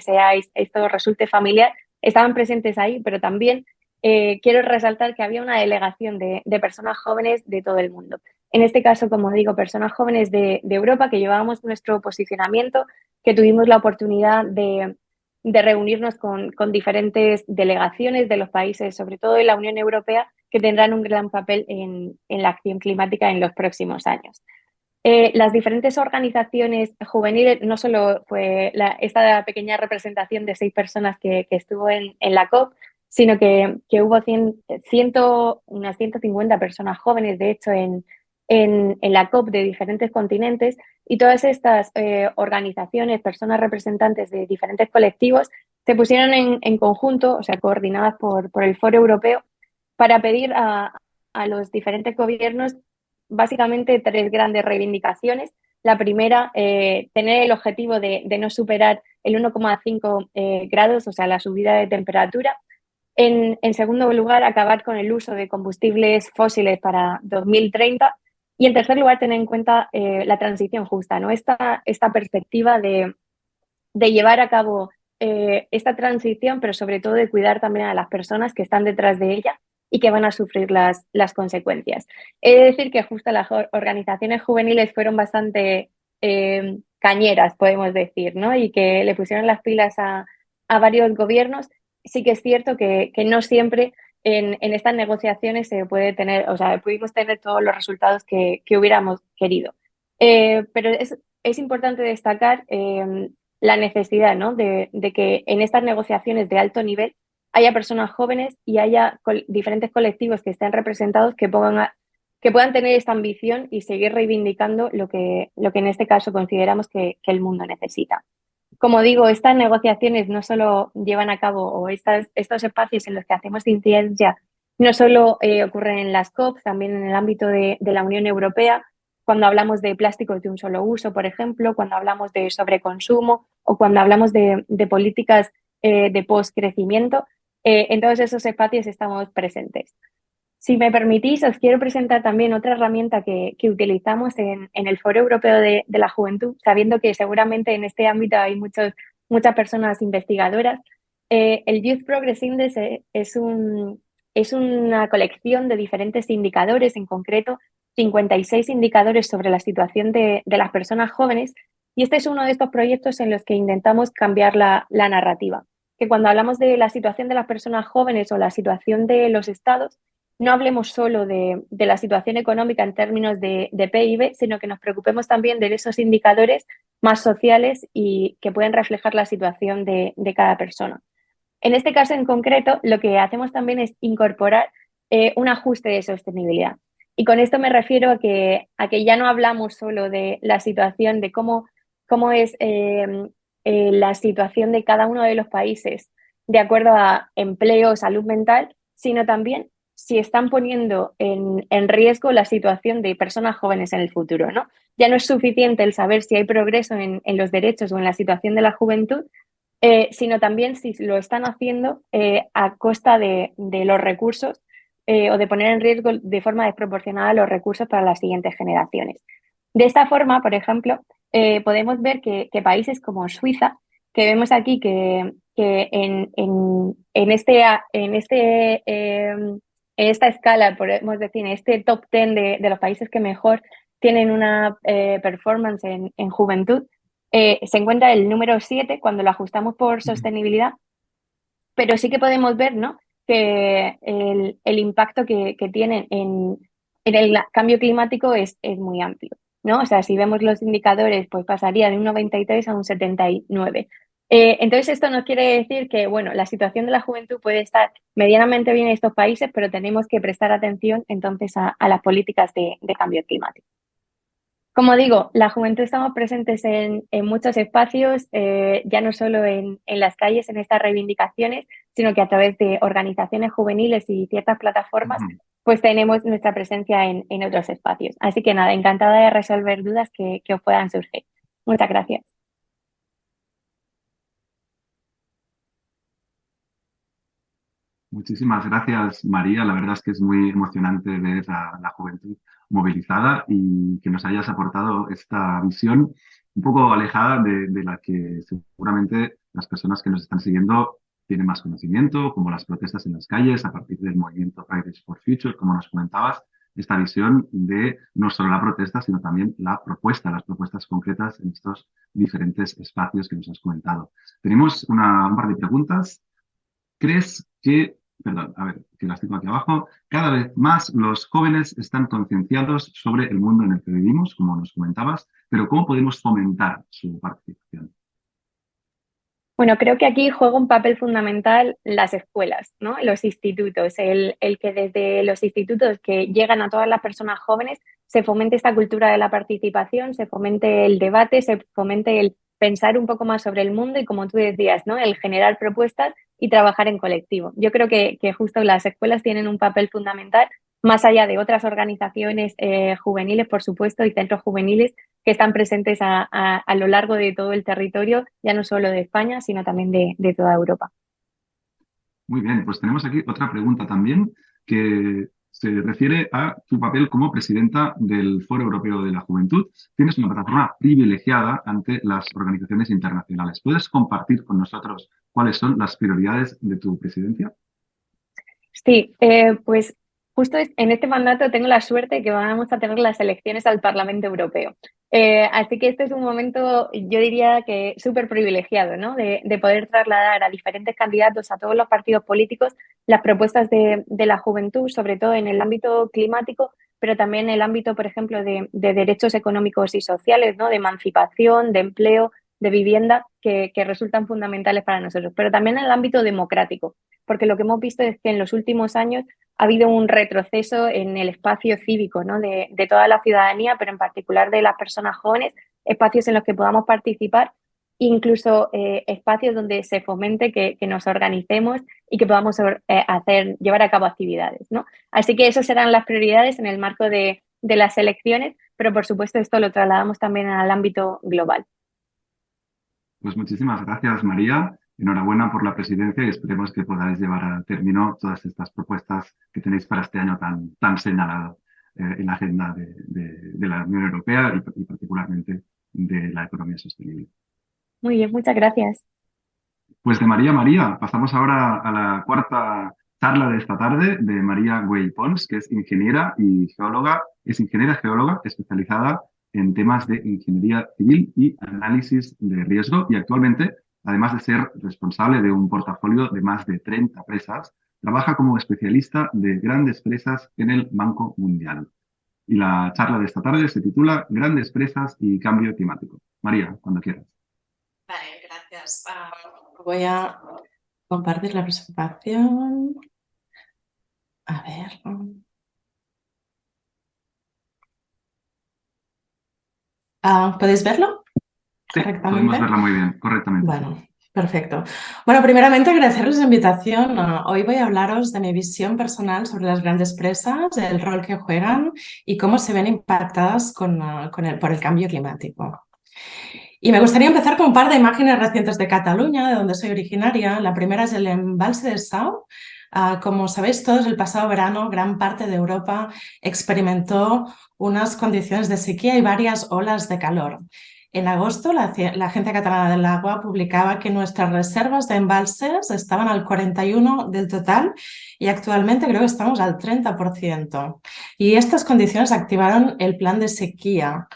E: esto resulte familiar, estaban presentes ahí, pero también quiero resaltar que había una delegación de personas jóvenes de todo el mundo. En este caso, como digo, personas jóvenes de Europa que llevábamos nuestro posicionamiento, que tuvimos la oportunidad de reunirnos con diferentes delegaciones de los países, sobre todo de la Unión Europea, que tendrán un gran papel en la acción climática en los próximos años. Las diferentes organizaciones juveniles, no solo fue esta pequeña representación de 6 personas que estuvo en la COP, sino que hubo unas 150 personas jóvenes, de hecho, en la COP de diferentes continentes, y todas estas organizaciones, personas representantes de diferentes colectivos, se pusieron en conjunto, o sea, coordinadas por el Foro Europeo, para pedir a los diferentes gobiernos básicamente 3 grandes reivindicaciones. La primera, tener el objetivo de no superar el 1,5 grados, o sea, la subida de temperatura. En segundo lugar, acabar con el uso de combustibles fósiles para 2030. Y en tercer lugar, tener en cuenta la transición justa, ¿no? Esta perspectiva de llevar a cabo esta transición, pero sobre todo de cuidar también a las personas que están detrás de ella y que van a sufrir las consecuencias. He de decir que justo las organizaciones juveniles fueron bastante cañeras, podemos decir, ¿no? Y que le pusieron las pilas a varios gobiernos. Sí que es cierto que no siempre en estas negociaciones se puede tener, o sea, pudimos tener todos los resultados que hubiéramos querido. Pero es importante destacar la necesidad, ¿no? de que en estas negociaciones de alto nivel haya personas jóvenes y haya diferentes colectivos que estén representados que puedan tener esta ambición y seguir reivindicando lo que en este caso consideramos que el mundo necesita. Como digo, estas negociaciones no solo llevan a cabo, o estos espacios en los que hacemos incidencia, no solo ocurren en las COP, también en el ámbito de la Unión Europea, cuando hablamos de plásticos de un solo uso, por ejemplo, cuando hablamos de sobreconsumo o cuando hablamos de políticas de postcrecimiento, en todos esos espacios estamos presentes. Si me permitís, os quiero presentar también otra herramienta que utilizamos en el Foro Europeo de la Juventud, sabiendo que seguramente en este ámbito hay muchas personas investigadoras. El Youth Progress Index es una colección de diferentes indicadores, en concreto 56 indicadores sobre la situación de las personas jóvenes, y este es uno de estos proyectos en los que intentamos cambiar la narrativa, que cuando hablamos de la situación de las personas jóvenes o la situación de los estados, no hablemos solo de la situación económica en términos de PIB, sino que nos preocupemos también de esos indicadores más sociales y que pueden reflejar la situación de cada persona. En este caso en concreto, lo que hacemos también es incorporar un ajuste de sostenibilidad. Y con esto me refiero a que ya no hablamos solo de la situación, de cómo es la situación de cada uno de los países de acuerdo a empleo, salud mental, sino también si están poniendo en riesgo la situación de personas jóvenes en el futuro, ¿no? Ya no es suficiente el saber si hay progreso en los derechos o en la situación de la juventud, sino también si lo están haciendo a costa de los recursos o de poner en riesgo de forma desproporcionada los recursos para las siguientes generaciones. De esta forma, por ejemplo, podemos ver que países como Suiza, que vemos aquí que en esta escala, podemos decir, en este top 10 de los países que mejor tienen una performance en juventud, se encuentra el número 7 cuando lo ajustamos por sostenibilidad, pero sí que podemos ver, ¿no?, que el impacto que tienen en el cambio climático es muy amplio, ¿no? O sea, si vemos los indicadores, pues pasaría de un 93 a un 79. Entonces, esto nos quiere decir que, bueno, la situación de la juventud puede estar medianamente bien en estos países, pero tenemos que prestar atención entonces a las políticas de cambio climático. Como digo, la juventud estamos presentes en muchos espacios, ya no solo en las calles, en estas reivindicaciones, sino que a través de organizaciones juveniles y ciertas plataformas, pues tenemos nuestra presencia en otros espacios. Así que nada, encantada de resolver dudas que os puedan surgir. Muchas gracias.
A: Muchísimas gracias, María. La verdad es que es muy emocionante ver a la juventud movilizada y que nos hayas aportado esta visión un poco alejada de la que seguramente las personas que nos están siguiendo tienen más conocimiento, como las protestas en las calles a partir del movimiento Fridays for Future, como nos comentabas, esta visión de no solo la protesta, sino también la propuesta, las propuestas concretas en estos diferentes espacios que nos has comentado. Tenemos un par de preguntas. ¿Crees que, perdón, a ver, que las tengo aquí abajo, cada vez más los jóvenes están concienciados sobre el mundo en el que vivimos, como nos comentabas, pero cómo podemos fomentar su participación?
E: Bueno, creo que aquí juega un papel fundamental las escuelas, ¿no? Los institutos, el que desde los institutos que llegan a todas las personas jóvenes se fomente esta cultura de la participación, se fomente el debate, se fomente el pensar un poco más sobre el mundo y, como tú decías, ¿no?, el generar propuestas y trabajar en colectivo. Yo creo que justo las escuelas tienen un papel fundamental, más allá de otras organizaciones juveniles, por supuesto, y centros juveniles que están presentes a lo largo de todo el territorio, ya no solo de España, sino también de toda Europa.
A: Muy bien, pues tenemos aquí otra pregunta también que se refiere a tu papel como presidenta del Foro Europeo de la Juventud. Tienes una plataforma privilegiada ante las organizaciones internacionales. ¿Puedes compartir con nosotros cuáles son las prioridades de tu presidencia?
E: Sí, pues justo en este mandato tengo la suerte de que vamos a tener las elecciones al Parlamento Europeo. Así que este es un momento, yo diría que súper privilegiado, ¿no? De poder trasladar a diferentes candidatos, a todos los partidos políticos, las propuestas de la juventud, sobre todo en el ámbito climático, pero también en el ámbito, por ejemplo, de derechos económicos y sociales, ¿no? De emancipación, de empleo, de vivienda, que resultan fundamentales para nosotros, pero también en el ámbito democrático, porque lo que hemos visto es que en los últimos años ha habido un retroceso en el espacio cívico, ¿no? de toda la ciudadanía, pero en particular de las personas jóvenes, espacios en los que podamos participar, incluso espacios donde se fomente que nos organicemos y que podamos llevar a cabo actividades, ¿no? Así que esas serán las prioridades en el marco de las elecciones, pero por supuesto esto lo trasladamos también al ámbito global.
A: Pues muchísimas gracias, María. Enhorabuena por la presidencia y esperemos que podáis llevar a término todas estas propuestas que tenéis para este año tan señalado en la agenda de la Unión Europea y particularmente de la economía sostenible.
E: Muy bien, muchas gracias.
A: Pues de María, pasamos ahora a la cuarta charla de esta tarde de María Güell Pons, que es ingeniera y geóloga, especializada en temas de ingeniería civil y análisis de riesgo y actualmente, además de ser responsable de un portafolio de más de 30 presas, trabaja como especialista de grandes presas en el Banco Mundial. Y la charla de esta tarde se titula Grandes presas y cambio climático. María, cuando quieras.
F: Vale, gracias. Voy a compartir la presentación. A ver. ¿Podéis verlo?
A: Sí, podemos verla muy bien, correctamente.
F: Bueno, perfecto. Bueno, primeramente agradecerles la invitación. Hoy voy a hablaros de mi visión personal sobre las grandes presas, el rol que juegan y cómo se ven impactadas por el cambio climático. Y me gustaría empezar con un par de imágenes recientes de Cataluña, de donde soy originaria. La primera es el embalse de Sau. Como sabéis todos, el pasado verano gran parte de Europa experimentó unas condiciones de sequía y varias olas de calor. En agosto, la Agencia Catalana del Agua publicaba que nuestras reservas de embalses estaban al 41% del total y actualmente creo que estamos al 30%. Y estas condiciones activaron el plan de sequía.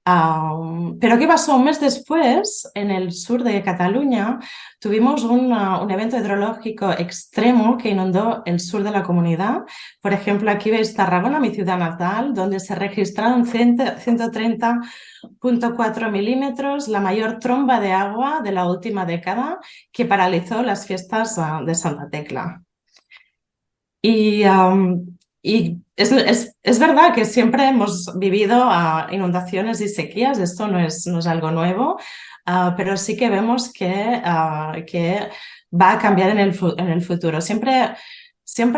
F: Pero ¿qué pasó? Un mes después, en el sur de Cataluña, tuvimos un evento hidrológico extremo que inundó el sur de la comunidad. Por ejemplo, aquí veis Tarragona, mi ciudad natal, donde se registraron 130,4 milímetros, la mayor tromba de agua de la última década, que paralizó las fiestas de Santa Tecla. Y es verdad que siempre hemos vivido inundaciones y sequías, esto no es algo nuevo, pero sí que vemos que va a cambiar en el futuro. Siempre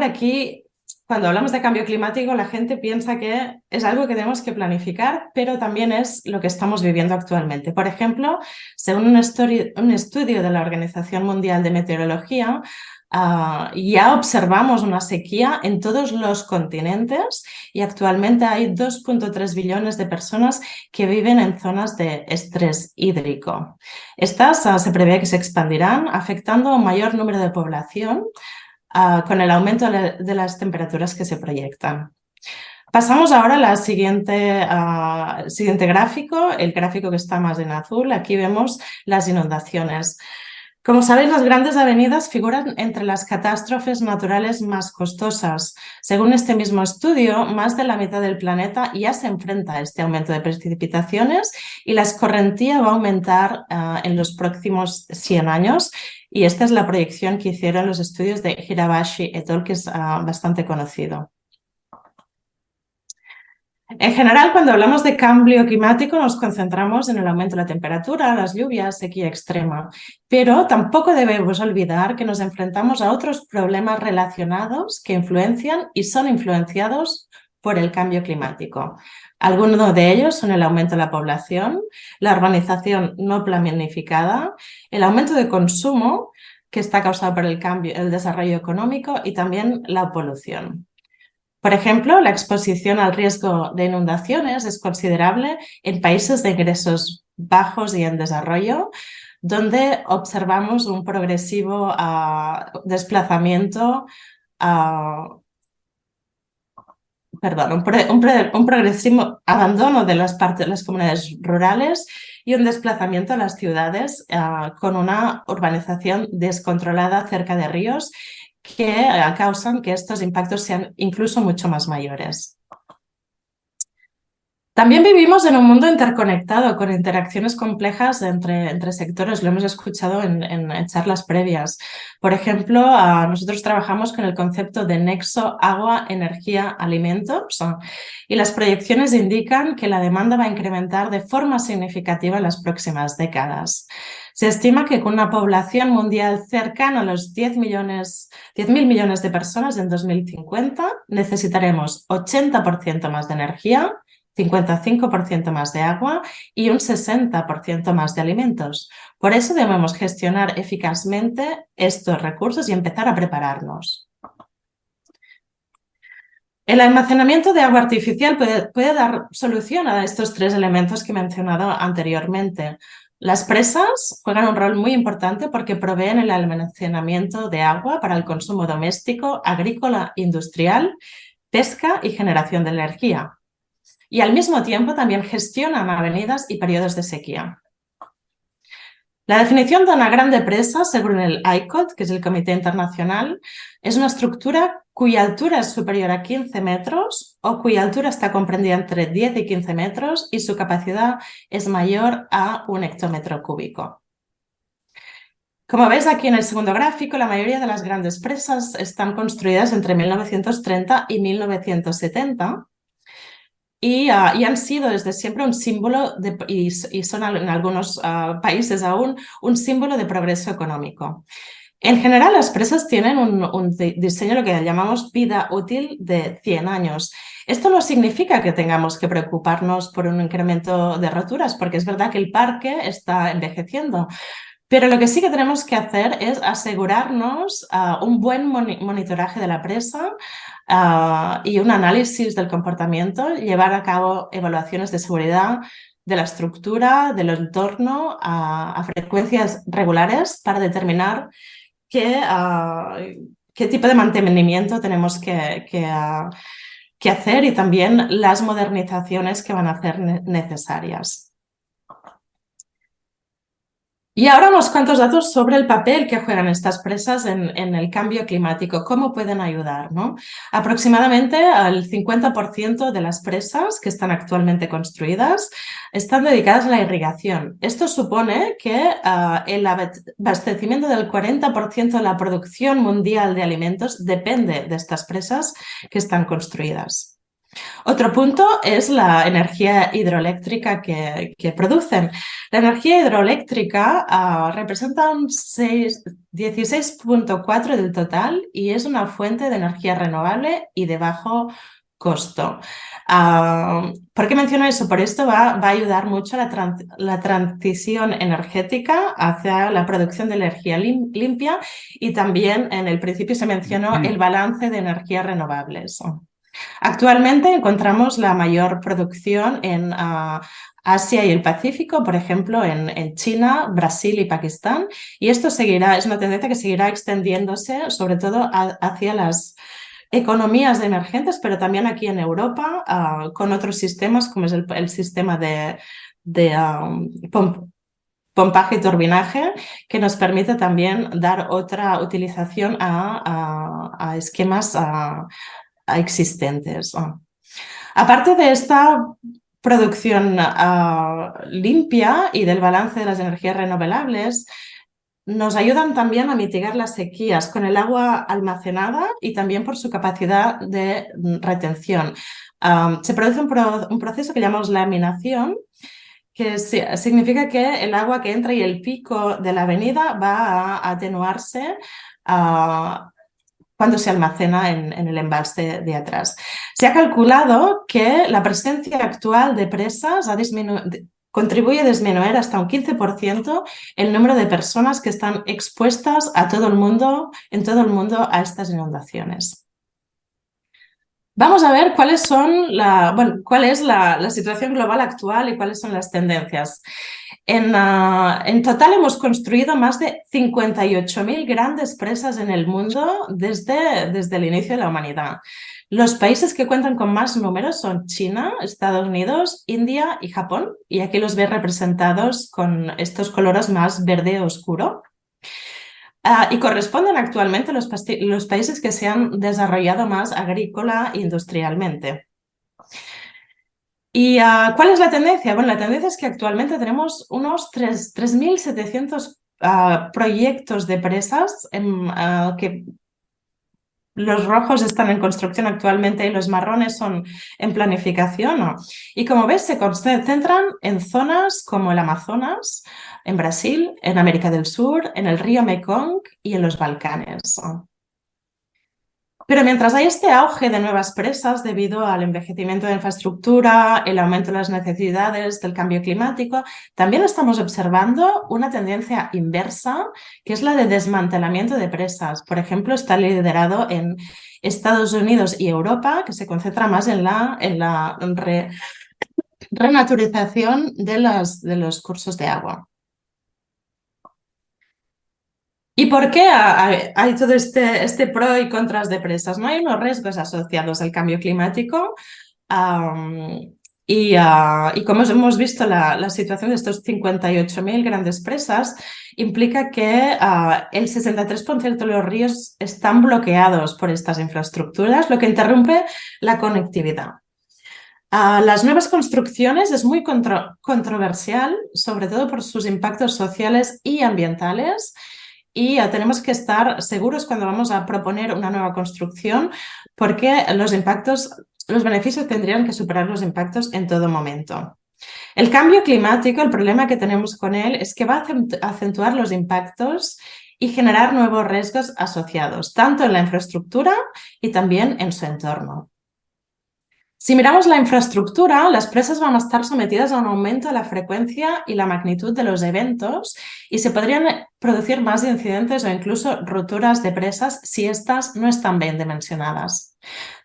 F: aquí, cuando hablamos de cambio climático, la gente piensa que es algo que tenemos que planificar, pero también es lo que estamos viviendo actualmente. Por ejemplo, según un estudio de la Organización Mundial de Meteorología, ya observamos una sequía en todos los continentes y actualmente hay 2,3 billones de personas que viven en zonas de estrés hídrico. Estas se prevé que se expandirán afectando a un mayor número de población con el aumento de las temperaturas que se proyectan. Pasamos ahora al siguiente gráfico, el gráfico que está más en azul. Aquí vemos las inundaciones. Como sabéis, las grandes avenidas figuran entre las catástrofes naturales más costosas. Según este mismo estudio, más de la mitad del planeta ya se enfrenta a este aumento de precipitaciones y la escorrentía va a aumentar en los próximos 100 años. Y esta es la proyección que hicieron los estudios de Hirabashi et al., que es bastante conocido. En general, cuando hablamos de cambio climático nos concentramos en el aumento de la temperatura, las lluvias, sequía extrema, pero tampoco debemos olvidar que nos enfrentamos a otros problemas relacionados que influencian y son influenciados por el cambio climático. Algunos de ellos son el aumento de la población, la urbanización no planificada, el aumento de consumo que está causado por el desarrollo económico y también la polución. Por ejemplo, la exposición al riesgo de inundaciones es considerable en países de ingresos bajos y en desarrollo, donde observamos un progresivo desplazamiento un progresivo abandono de las comunidades rurales y un desplazamiento a las ciudades con una urbanización descontrolada cerca de ríos que causan que estos impactos sean incluso mucho más mayores. También vivimos en un mundo interconectado, con interacciones complejas entre sectores, lo hemos escuchado en charlas previas. Por ejemplo, nosotros trabajamos con el concepto de nexo agua, energía, alimentos, y las proyecciones indican que la demanda va a incrementar de forma significativa en las próximas décadas. Se estima que con una población mundial cercana a los 10.000 millones de personas en 2050 necesitaremos 80% más de energía, 55% más de agua y un 60% más de alimentos. Por eso debemos gestionar eficazmente estos recursos y empezar a prepararnos. El almacenamiento de agua artificial puede dar solución a estos tres elementos que he mencionado anteriormente. Las presas juegan un rol muy importante porque proveen el almacenamiento de agua para el consumo doméstico, agrícola, industrial, pesca y generación de energía. Y al mismo tiempo también gestionan avenidas y periodos de sequía. La definición de una grande presa, según el ICOT, que es el Comité Internacional, es una estructura cuya altura es superior a 15 metros o cuya altura está comprendida entre 10 y 15 metros y su capacidad es mayor a 1 hectómetro cúbico. Como veis aquí en el segundo gráfico, la mayoría de las grandes presas están construidas entre 1930 y 1970. Y han sido desde siempre un símbolo, y son en algunos países aún, un símbolo de progreso económico. En general, las presas tienen un diseño, lo que llamamos vida útil de 100 años. Esto no significa que tengamos que preocuparnos por un incremento de roturas, porque es verdad que el parque está envejeciendo. Pero lo que sí que tenemos que hacer es asegurarnos un buen monitoraje de la presa y un análisis del comportamiento, llevar a cabo evaluaciones de seguridad de la estructura, del entorno a frecuencias regulares para determinar qué tipo de mantenimiento tenemos que hacer y también las modernizaciones que van a ser necesarias. Y ahora unos cuantos datos sobre el papel que juegan estas presas en el cambio climático, cómo pueden ayudar, ¿no? Aproximadamente el 50% de las presas que están actualmente construidas están dedicadas a la irrigación. Esto supone que el abastecimiento del 40% de la producción mundial de alimentos depende de estas presas que están construidas. Otro punto es la energía hidroeléctrica que producen. La energía hidroeléctrica representa un 16.4% del total y es una fuente de energía renovable y de bajo costo. ¿Por qué menciono eso? Por esto va a ayudar mucho la transición energética hacia la producción de energía limpia y también en el principio se mencionó el balance de energías renovables. Actualmente encontramos la mayor producción en Asia y el Pacífico, por ejemplo, en China, Brasil y Pakistán, y esto es una tendencia que seguirá extendiéndose, sobre todo hacia las economías emergentes, pero también aquí en Europa, con otros sistemas, como es el sistema de pompaje y turbinaje, que nos permite también dar otra utilización a esquemas existentes. Aparte de esta producción limpia y del balance de las energías renovables, nos ayudan también a mitigar las sequías con el agua almacenada y también por su capacidad de retención. Se produce un proceso que llamamos laminación, que significa que el agua que entra y el pico de la avenida va a atenuarse cuando se almacena en el embalse de atrás. Se ha calculado que la presencia actual de presas contribuye a disminuir hasta un 15% el número de personas que están expuestas en todo el mundo a estas inundaciones. Vamos a ver cuál es la situación global actual y cuáles son las tendencias. En total hemos construido más de 58.000 grandes presas en el mundo desde el inicio de la humanidad. Los países que cuentan con más números son China, Estados Unidos, India y Japón. Y aquí los ves representados con estos colores más verde oscuro. Y corresponden actualmente a los países que se han desarrollado más agrícola e industrialmente. ¿Y cuál es la tendencia? Bueno, la tendencia es que actualmente tenemos unos 3.700 proyectos de presas que los rojos están en construcción actualmente y los marrones son en planificación, ¿no? Y como ves, se concentran en zonas como el Amazonas, en Brasil, en América del Sur, en el río Mekong y en los Balcanes. Pero mientras hay este auge de nuevas presas debido al envejecimiento de la infraestructura, el aumento de las necesidades del cambio climático, también estamos observando una tendencia inversa, que es la de desmantelamiento de presas. Por ejemplo, está liderado en Estados Unidos y Europa, que se concentra más en la renaturización de los cursos de agua. ¿Y por qué hay todo este pro y contras de presas? ¿No? Hay unos riesgos asociados al cambio climático y como hemos visto, la situación de estos 58.000 grandes presas implica que el 63% de los ríos están bloqueados por estas infraestructuras, lo que interrumpe la conectividad. Las nuevas construcciones es muy controversial, sobre todo por sus impactos sociales y ambientales. Y tenemos que estar seguros cuando vamos a proponer una nueva construcción porque los beneficios tendrían que superar los impactos en todo momento. El cambio climático, el problema que tenemos con él es que va a acentuar los impactos y generar nuevos riesgos asociados, tanto en la infraestructura y también en su entorno. Si miramos la infraestructura, las presas van a estar sometidas a un aumento de la frecuencia y la magnitud de los eventos y se podrían producir más incidentes o incluso roturas de presas si estas no están bien dimensionadas.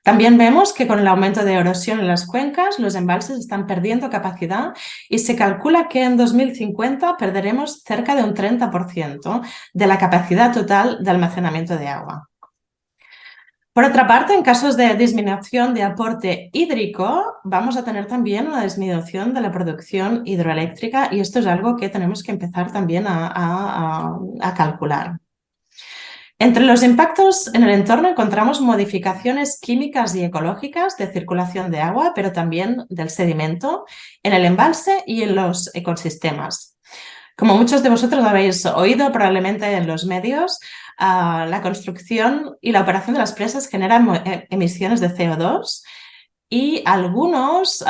F: También vemos que con el aumento de erosión en las cuencas, los embalses están perdiendo capacidad y se calcula que en 2050 perderemos cerca de un 30% de la capacidad total de almacenamiento de agua. Por otra parte, en casos de disminución de aporte hídrico, vamos a tener también una disminución de la producción hidroeléctrica y esto es algo que tenemos que empezar también a calcular. Entre los impactos en el entorno encontramos modificaciones químicas y ecológicas de circulación de agua, pero también del sedimento en el embalse y en los ecosistemas. Como muchos de vosotros habéis oído probablemente en los medios, la construcción y la operación de las presas generan emisiones de CO2 y algunos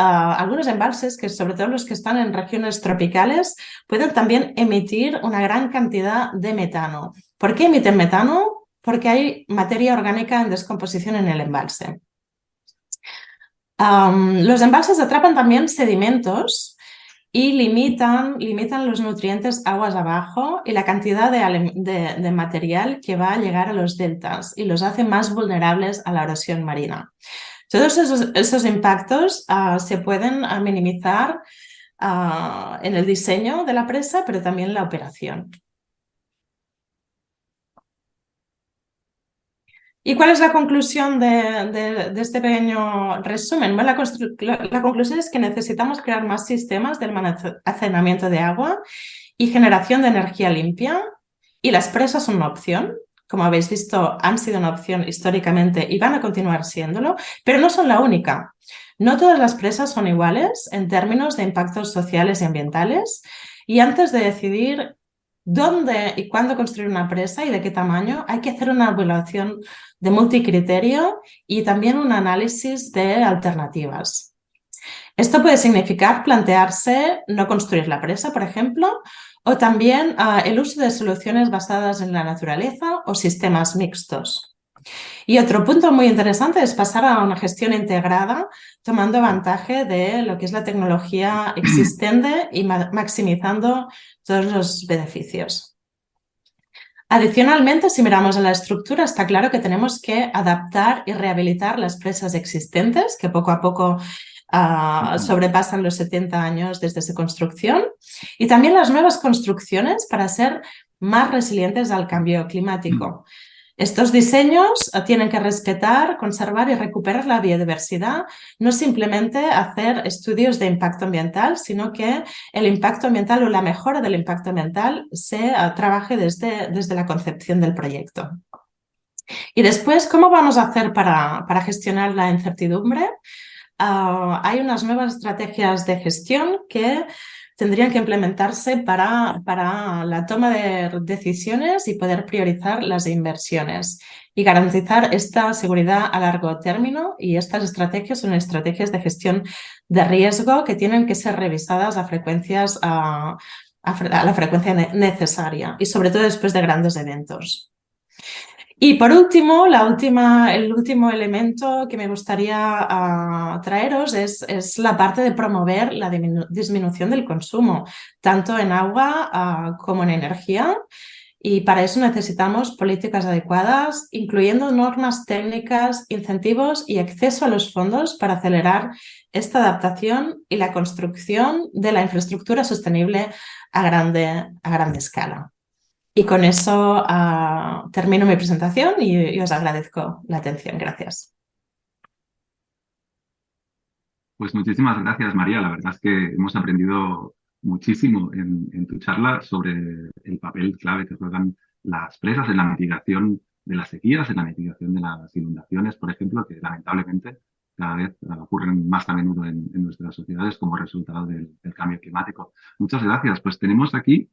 F: embalses, que sobre todo los que están en regiones tropicales, pueden también emitir una gran cantidad de metano. ¿Por qué emiten metano? Porque hay materia orgánica en descomposición en el embalse. Los embalses atrapan también sedimentos y limitan los nutrientes aguas abajo y la cantidad de material que va a llegar a los deltas y los hace más vulnerables a la erosión marina. Todos esos impactos se pueden minimizar en el diseño de la presa, pero también en la operación. ¿Y cuál es la conclusión de este pequeño resumen? Bueno, la conclusión es que necesitamos crear más sistemas de almacenamiento de agua y generación de energía limpia, y las presas son una opción. Como habéis visto, han sido una opción históricamente y van a continuar siéndolo, pero no son la única. No todas las presas son iguales en términos de impactos sociales y ambientales, y antes de decidir dónde y cuándo construir una presa y de qué tamaño, hay que hacer una evaluación de multicriterio y también un análisis de alternativas. Esto puede significar plantearse no construir la presa, por ejemplo, o también el uso de soluciones basadas en la naturaleza o sistemas mixtos. Y otro punto muy interesante es pasar a una gestión integrada, tomando avantaje de lo que es la tecnología existente y maximizando todos los beneficios. Adicionalmente, si miramos en la estructura, está claro que tenemos que adaptar y rehabilitar las presas existentes, que poco a poco sobrepasan los 70 años desde su construcción, y también las nuevas construcciones para ser más resilientes al cambio climático. Estos diseños tienen que respetar, conservar y recuperar la biodiversidad, no simplemente hacer estudios de impacto ambiental, sino que el impacto ambiental o la mejora del impacto ambiental se trabaje desde la concepción del proyecto. Y después, ¿cómo vamos a hacer para gestionar la incertidumbre? Hay unas nuevas estrategias de gestión que tendrían que implementarse para la toma de decisiones y poder priorizar las inversiones y garantizar esta seguridad a largo término. Y estas estrategias son estrategias de gestión de riesgo que tienen que ser revisadas a la frecuencia necesaria y sobre todo después de grandes eventos. Y por último, el último elemento que me gustaría traeros es la parte de promover la disminución del consumo, tanto en agua como en energía. Y para eso necesitamos políticas adecuadas, incluyendo normas técnicas, incentivos y acceso a los fondos para acelerar esta adaptación y la construcción de la infraestructura sostenible a grande escala. Y con eso termino mi presentación y os agradezco la atención. Gracias.
A: Pues muchísimas gracias, María. La verdad es que hemos aprendido muchísimo en tu charla sobre el papel clave que juegan las presas en la mitigación de las sequías, en la mitigación de las inundaciones, por ejemplo, que lamentablemente cada vez ocurren más a menudo en nuestras sociedades como resultado del cambio climático. Muchas gracias. Pues tenemos aquí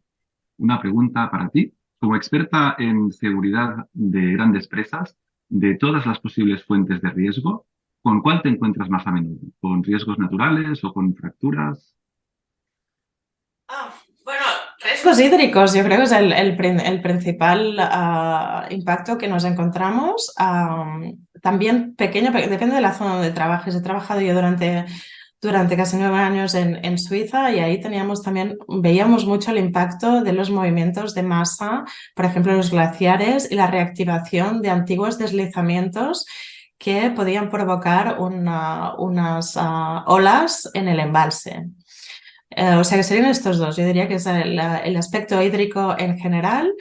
A: una pregunta para ti. Como experta en seguridad de grandes presas, de todas las posibles fuentes de riesgo, ¿con cuál te encuentras más a menudo? ¿Con riesgos naturales o con fracturas?
F: Bueno, riesgos hídricos yo creo que es el principal impacto que nos encontramos. También pequeño, depende de la zona donde trabajes. He trabajado yo durante casi 9 años en Suiza y ahí veíamos mucho el impacto de los movimientos de masa, por ejemplo, los glaciares y la reactivación de antiguos deslizamientos que podían provocar unas olas en el embalse. O sea que serían estos dos. Yo diría que es el aspecto hídrico en general,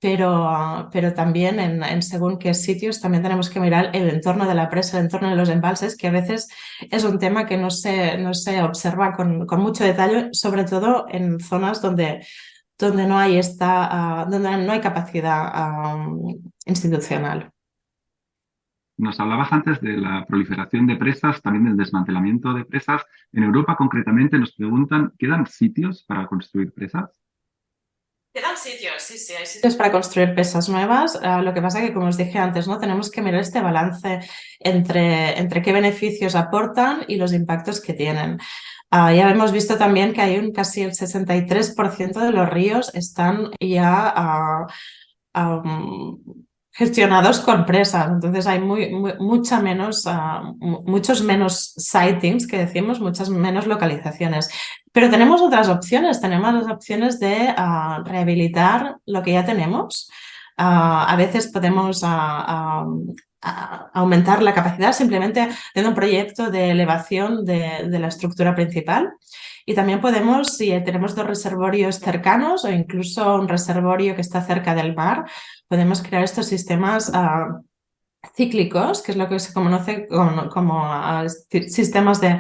F: pero también en según qué sitios también tenemos que mirar el entorno de la presa, el entorno de los embalses, que a veces es un tema que no se observa con mucho detalle, sobre todo en zonas donde no hay donde no hay capacidad institucional.
A: Nos hablabas antes de la proliferación de presas, también del desmantelamiento de presas. En Europa, concretamente, nos preguntan, ¿quedan sitios para construir presas?
F: Quedan sitios, sí, hay sitios para construir presas nuevas. Lo que pasa es que, como os dije antes, ¿no? Tenemos que mirar este balance entre qué beneficios aportan y los impactos que tienen. Ya hemos visto también que hay casi el 63% de los ríos están ya gestionados con presas, entonces hay muchos menos sightings, que decimos, muchas menos localizaciones. Pero tenemos otras opciones, tenemos las opciones de rehabilitar lo que ya tenemos. A veces podemos aumentar la capacidad simplemente haciendo un proyecto de elevación de la estructura principal. Y también podemos, si tenemos 2 reservorios cercanos o incluso un reservorio que está cerca del mar, podemos crear estos sistemas cíclicos, que es lo que se conoce como sistemas de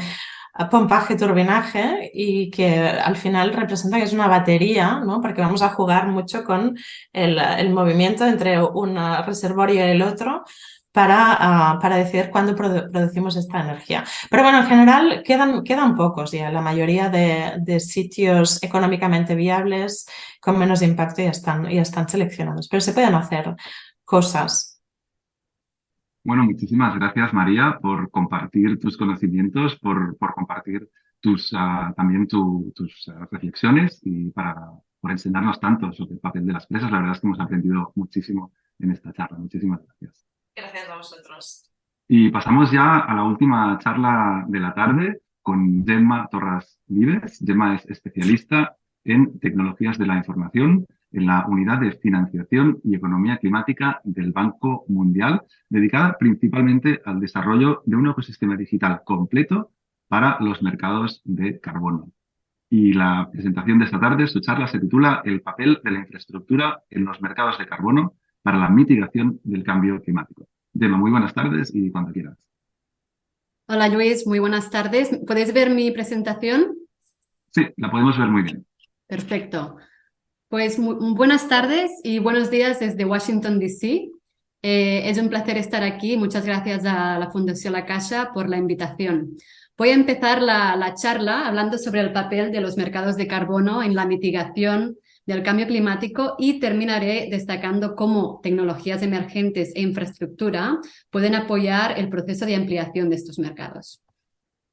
F: pompaje, turbinaje, y que al final representa que es una batería, ¿no? Porque vamos a jugar mucho con el movimiento entre un reservorio y el otro para decidir cuándo producimos esta energía. Pero bueno, en general quedan pocos ya. La mayoría de sitios económicamente viables con menos impacto ya están seleccionados, pero se pueden hacer cosas.
A: Bueno, muchísimas gracias, María, por compartir tus conocimientos, por compartir también tus reflexiones y por enseñarnos tanto sobre el papel de las presas. La verdad es que hemos aprendido muchísimo en esta charla. Muchísimas gracias.
F: Gracias a vosotros.
A: Y pasamos ya a la última charla de la tarde con Gemma Torras Vives. Gemma es especialista en tecnologías de la información en la Unidad de Financiación y Economía Climática del Banco Mundial, dedicada principalmente al desarrollo de un ecosistema digital completo para los mercados de carbono. Y la presentación de esta tarde, su charla, se titula El papel de la infraestructura en los mercados de carbono para la mitigación del cambio climático. Gemma, muy buenas tardes y cuando quieras.
G: Hola Luis, muy buenas tardes. ¿Puedes ver mi presentación?
A: Sí, la podemos ver muy bien.
G: Perfecto. Pues buenas tardes y buenos días desde Washington, D.C. Es un placer estar aquí. Muchas gracias a la Fundación La Caixa por la invitación. Voy a empezar la charla hablando sobre el papel de los mercados de carbono en la mitigación del cambio climático y terminaré destacando cómo tecnologías emergentes e infraestructura pueden apoyar el proceso de ampliación de estos mercados.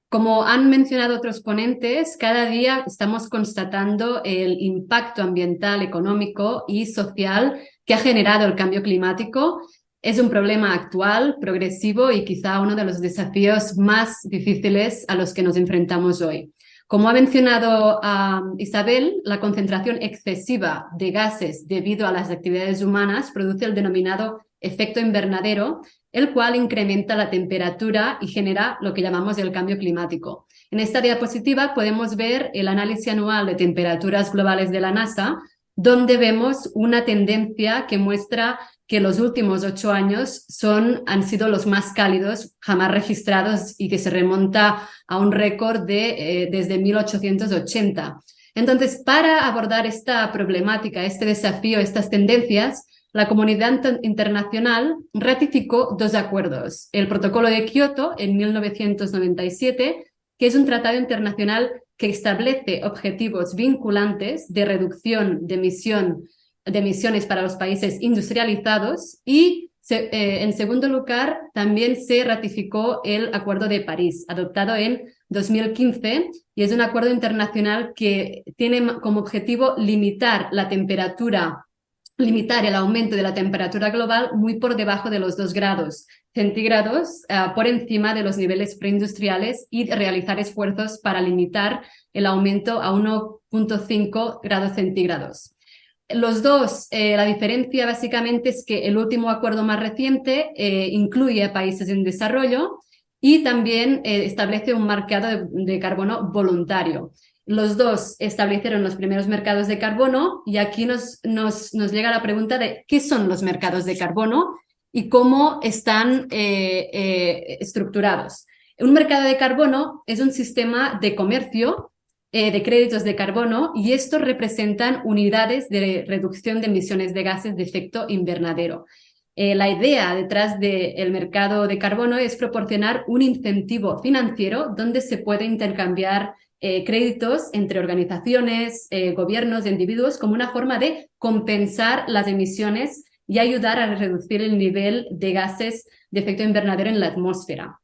G: Como han mencionado otros ponentes, cada día estamos constatando el impacto ambiental, económico y social que ha generado el cambio climático. Es un problema actual, progresivo y quizá uno de los desafíos más difíciles a los que nos enfrentamos hoy. Como ha mencionado Isabel, la concentración excesiva de gases debido a las actividades humanas produce el denominado efecto invernadero, el cual incrementa la temperatura y genera lo que llamamos el cambio climático. En esta diapositiva podemos ver el análisis anual de temperaturas globales de la NASA, donde vemos una tendencia que muestra que los últimos 8 años han sido los más cálidos jamás registrados y que se remonta a un récord desde 1880. Entonces, para abordar esta problemática, este desafío, estas tendencias, la comunidad internacional ratificó 2 acuerdos. El Protocolo de Kioto en 1997, que es un tratado internacional que establece objetivos vinculantes de reducción de emisiones para los países industrializados y, en segundo lugar, también se ratificó el Acuerdo de París, adoptado en 2015, y es un acuerdo internacional que tiene como objetivo limitar el aumento de la temperatura global muy por debajo de los 2 grados centígrados, por encima de los niveles preindustriales, y realizar esfuerzos para limitar el aumento a 1,5 grados centígrados. Los dos, la diferencia básicamente es que el último acuerdo más reciente incluye a países en desarrollo y también establece un mercado de carbono voluntario. Los dos establecieron los primeros mercados de carbono y aquí nos llega la pregunta de qué son los mercados de carbono y cómo están estructurados. Un mercado de carbono es un sistema de comercio de créditos de carbono y estos representan unidades de reducción de emisiones de gases de efecto invernadero. La idea detrás del mercado de carbono es proporcionar un incentivo financiero donde se puede intercambiar créditos entre organizaciones, gobiernos e individuos como una forma de compensar las emisiones y ayudar a reducir el nivel de gases de efecto invernadero en la atmósfera.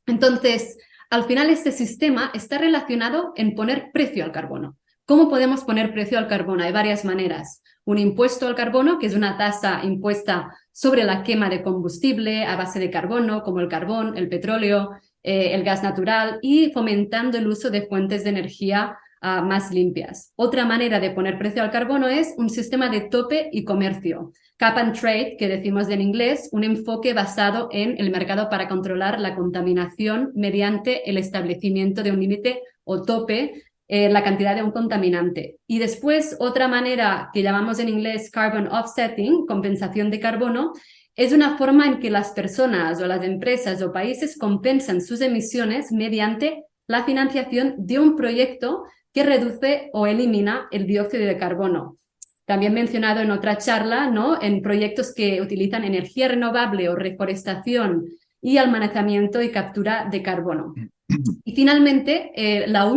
G: Entonces, al final este sistema está relacionado en poner precio al carbono. ¿Cómo podemos poner precio al carbono? Hay varias maneras. Un impuesto al carbono, que es una tasa impuesta sobre la quema de combustible a base de carbono, como el carbón, el petróleo, el gas natural, y fomentando el uso de fuentes de energía más limpias. Otra manera de poner precio al carbono es un sistema de tope y comercio. Cap and trade, que decimos en inglés, un enfoque basado en el mercado para controlar la contaminación mediante el establecimiento de un límite o tope, la cantidad de un contaminante. Y después, otra manera que llamamos en inglés carbon offsetting, compensación de carbono, es una forma en que las personas o las empresas o países compensan sus emisiones mediante la financiación de un proyecto que reduce o elimina el dióxido de carbono. También mencionado en otra charla, ¿no?, en proyectos que utilizan energía renovable o reforestación y almacenamiento y captura de carbono. Y finalmente, la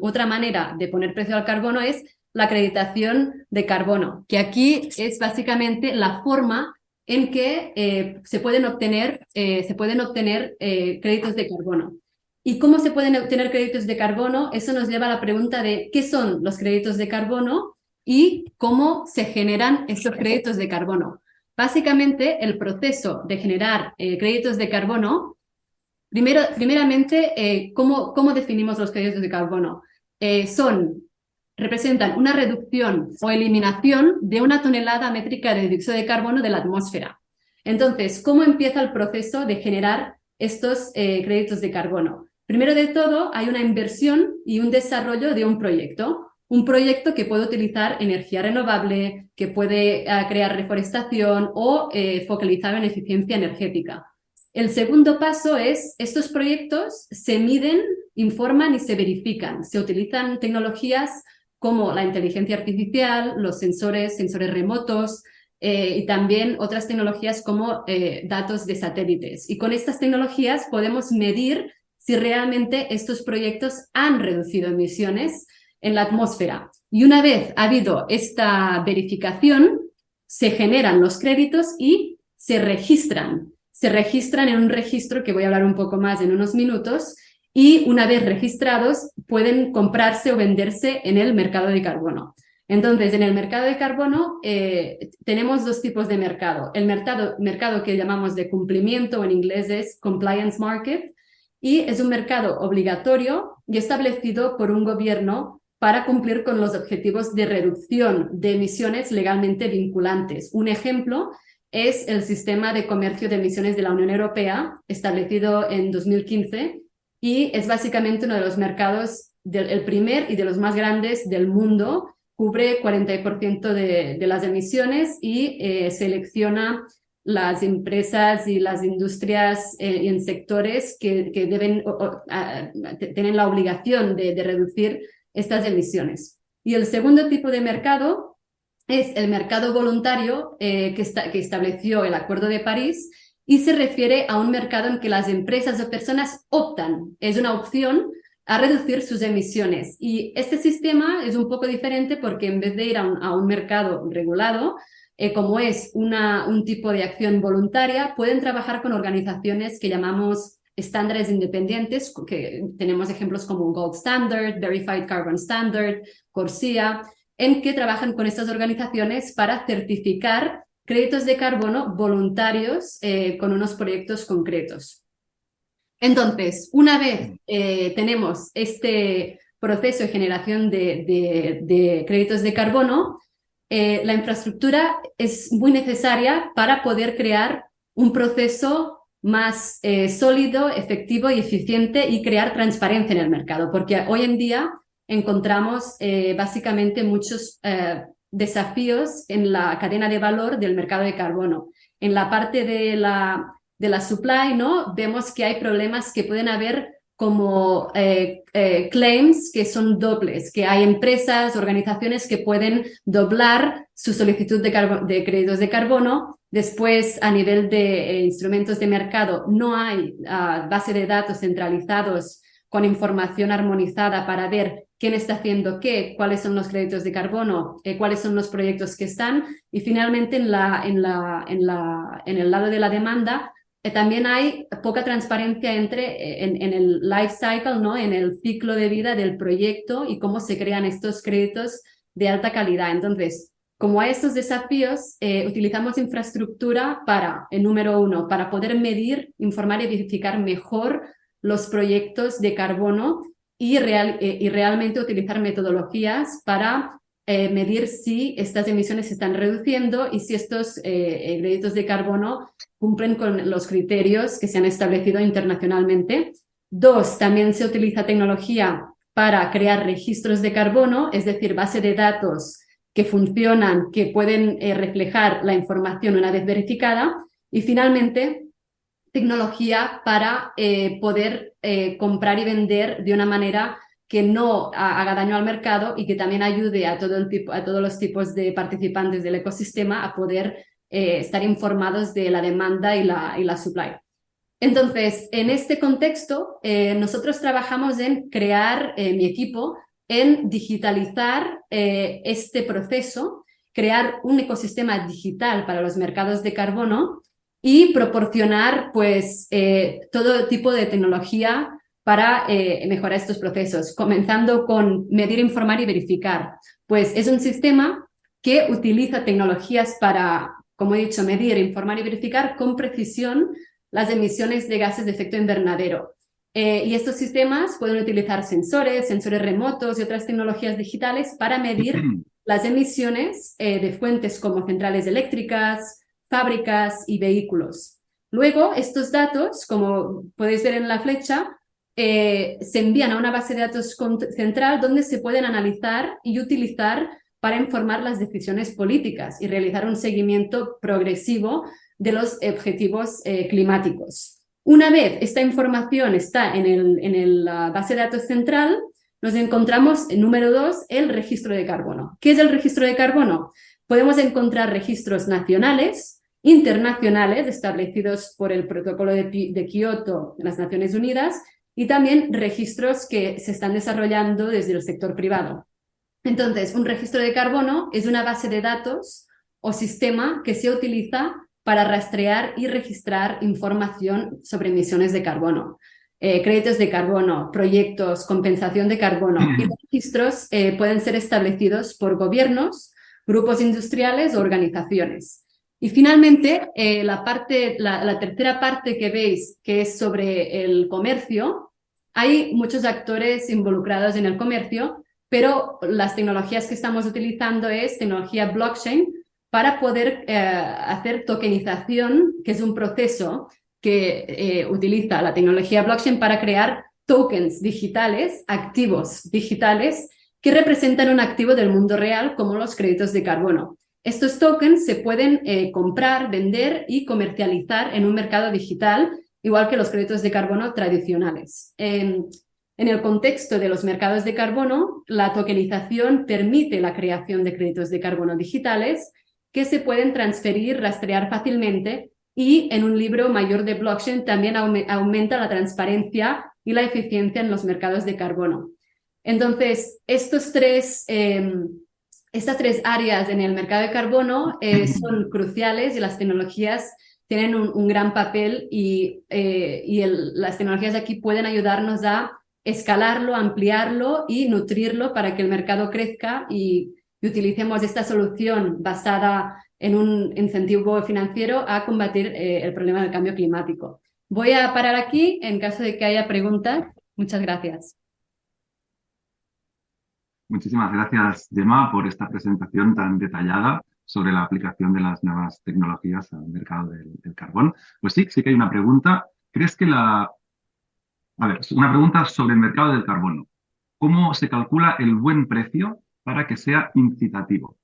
G: otra manera de poner precio al carbono es la acreditación de carbono, que aquí es básicamente la forma en que se pueden obtener créditos de carbono. ¿Y cómo se pueden obtener créditos de carbono? Eso nos lleva a la pregunta de qué son los créditos de carbono y cómo se generan estos créditos de carbono. Básicamente, el proceso de generar créditos de carbono, primeramente, ¿cómo definimos los créditos de carbono? Son representan una reducción o eliminación de 1 tonelada métrica de dióxido de carbono de la atmósfera. Entonces, ¿cómo empieza el proceso de generar estos créditos de carbono? Primero de todo, hay una inversión y un desarrollo de un proyecto que puede utilizar energía renovable, que puede crear reforestación o focalizar en eficiencia energética. El segundo paso es, estos proyectos se miden, informan y se verifican. Se utilizan tecnologías como la inteligencia artificial, los sensores remotos y también otras tecnologías como datos de satélites. Y con estas tecnologías podemos medir si realmente estos proyectos han reducido emisiones en la atmósfera. Y una vez ha habido esta verificación, se generan los créditos y se registran. Se registran en un registro que voy a hablar un poco más en unos minutos y una vez registrados pueden comprarse o venderse en el mercado de carbono. Entonces, en el mercado de carbono tenemos 2 tipos de mercado. El mercado que llamamos de cumplimiento, en inglés es compliance market, y es un mercado obligatorio y establecido por un gobierno para cumplir con los objetivos de reducción de emisiones legalmente vinculantes. Un ejemplo es el Sistema de Comercio de Emisiones de la Unión Europea, establecido en 2015, y es básicamente uno de los mercados, el primer y de los más grandes del mundo. Cubre 40% de las emisiones y selecciona las empresas y las industrias en sectores que deben tienen la obligación de reducir estas emisiones. Y el segundo tipo de mercado es el mercado voluntario que estableció el Acuerdo de París y se refiere a un mercado en que las empresas o personas optan, es una opción a reducir sus emisiones. Y este sistema es un poco diferente porque en vez de ir a un mercado regulado, como es un tipo de acción voluntaria, pueden trabajar con organizaciones que llamamos estándares independientes, que tenemos ejemplos como Gold Standard, Verified Carbon Standard, CORSIA, en que trabajan con estas organizaciones para certificar créditos de carbono voluntarios con unos proyectos concretos. Entonces, una vez tenemos este proceso de generación de créditos de carbono, la infraestructura es muy necesaria para poder crear un proceso más sólido, efectivo y eficiente y crear transparencia en el mercado, porque hoy en día encontramos básicamente muchos desafíos en la cadena de valor del mercado de carbono. En la parte de la supply, ¿no? Vemos que hay problemas que pueden haber como claims que son dobles, que hay empresas, organizaciones que pueden doblar su solicitud de créditos de carbono. Después, a nivel de instrumentos de mercado, no hay base de datos centralizados con información armonizada para ver quién está haciendo qué, cuáles son los créditos de carbono, cuáles son los proyectos que están. Y finalmente, en el lado de la demanda, también hay poca transparencia en el life cycle, ¿no? En el ciclo de vida del proyecto y cómo se crean estos créditos de alta calidad. Entonces, como hay estos desafíos, utilizamos infraestructura número 1, para poder medir, informar y verificar mejor los proyectos de carbono y realmente utilizar metodologías para medir si estas emisiones se están reduciendo y si estos créditos de carbono cumplen con los criterios que se han establecido internacionalmente. 2, también se utiliza tecnología para crear registros de carbono, es decir, base de datos que funcionan, que pueden reflejar la información una vez verificada. Y finalmente, tecnología para poder comprar y vender de una manera que no haga daño al mercado y que también ayude a todos los tipos de participantes del ecosistema a poder estar informados de la demanda y la supply. Entonces, en este contexto, nosotros trabajamos en crear, mi equipo, en digitalizar este proceso, crear un ecosistema digital para los mercados de carbono y proporcionar pues, todo tipo de tecnología para mejorar estos procesos, comenzando con medir, informar y verificar. Pues es un sistema que utiliza tecnologías para, como he dicho, medir, informar y verificar con precisión las emisiones de gases de efecto invernadero. Y estos sistemas pueden utilizar sensores remotos y otras tecnologías digitales para medir las emisiones de fuentes como centrales eléctricas, fábricas y vehículos. Luego, estos datos, como podéis ver en la flecha, se envían a una base de datos central donde se pueden analizar y utilizar para informar las decisiones políticas y realizar un seguimiento progresivo de los objetivos climáticos. Una vez esta información está en la base de datos central, nos encontramos en número 2, el registro de carbono. ¿Qué es el registro de carbono? Podemos encontrar registros nacionales, internacionales, establecidos por el Protocolo de Kioto de las Naciones Unidas, y también registros que se están desarrollando desde el sector privado. Entonces, un registro de carbono es una base de datos o sistema que se utiliza para rastrear y registrar información sobre emisiones de carbono, créditos de carbono, proyectos, compensación de carbono. Y los registros pueden ser establecidos por gobiernos, grupos industriales o organizaciones. Y finalmente, la tercera parte que veis, que es sobre el comercio, hay muchos actores involucrados en el comercio, pero las tecnologías que estamos utilizando es tecnología blockchain para poder hacer tokenización, que es un proceso que utiliza la tecnología blockchain para crear tokens digitales, activos digitales, que representan un activo del mundo real, como los créditos de carbono. Estos tokens se pueden comprar, vender y comercializar en un mercado digital, igual que los créditos de carbono tradicionales. En el contexto de los mercados de carbono, la tokenización permite la creación de créditos de carbono digitales que se pueden transferir, rastrear fácilmente, y en un libro mayor de blockchain también aumenta la transparencia y la eficiencia en los mercados de carbono. Entonces, estas tres áreas en el mercado de carbono son cruciales, y las tecnologías tienen un gran papel, y las tecnologías aquí pueden ayudarnos a escalarlo, ampliarlo y nutrirlo para que el mercado crezca y utilicemos esta solución basada en un incentivo financiero a combatir el problema del cambio climático. Voy a parar aquí en caso de que haya preguntas. Muchas gracias.
A: Muchísimas gracias, Gemma, por esta presentación tan detallada sobre la aplicación de las nuevas tecnologías al mercado del carbón. Pues sí que hay una pregunta. ¿Crees que una pregunta sobre el mercado del carbono. ¿Cómo se calcula el buen precio para que sea incitativo?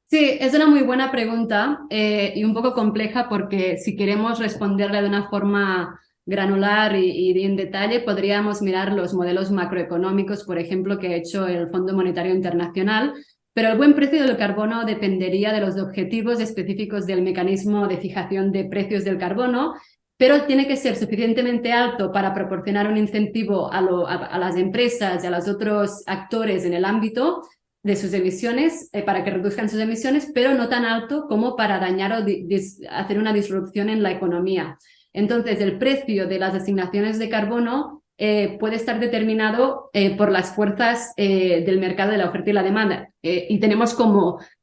G: Sí, es una muy buena pregunta y un poco compleja, porque si queremos responderla de una forma granular y en detalle, podríamos mirar los modelos macroeconómicos, por ejemplo, que ha hecho el Fondo Monetario Internacional, pero el buen precio del carbono dependería de los objetivos específicos del mecanismo de fijación de precios del carbono, pero tiene que ser suficientemente alto para proporcionar un incentivo a las empresas y a los otros actores en el ámbito de sus emisiones, para que reduzcan sus emisiones, pero no tan alto como para dañar o hacer una disrupción en la economía. Entonces, el precio de las asignaciones de carbono puede estar determinado por las fuerzas del mercado de la oferta y la demanda. Y tenemos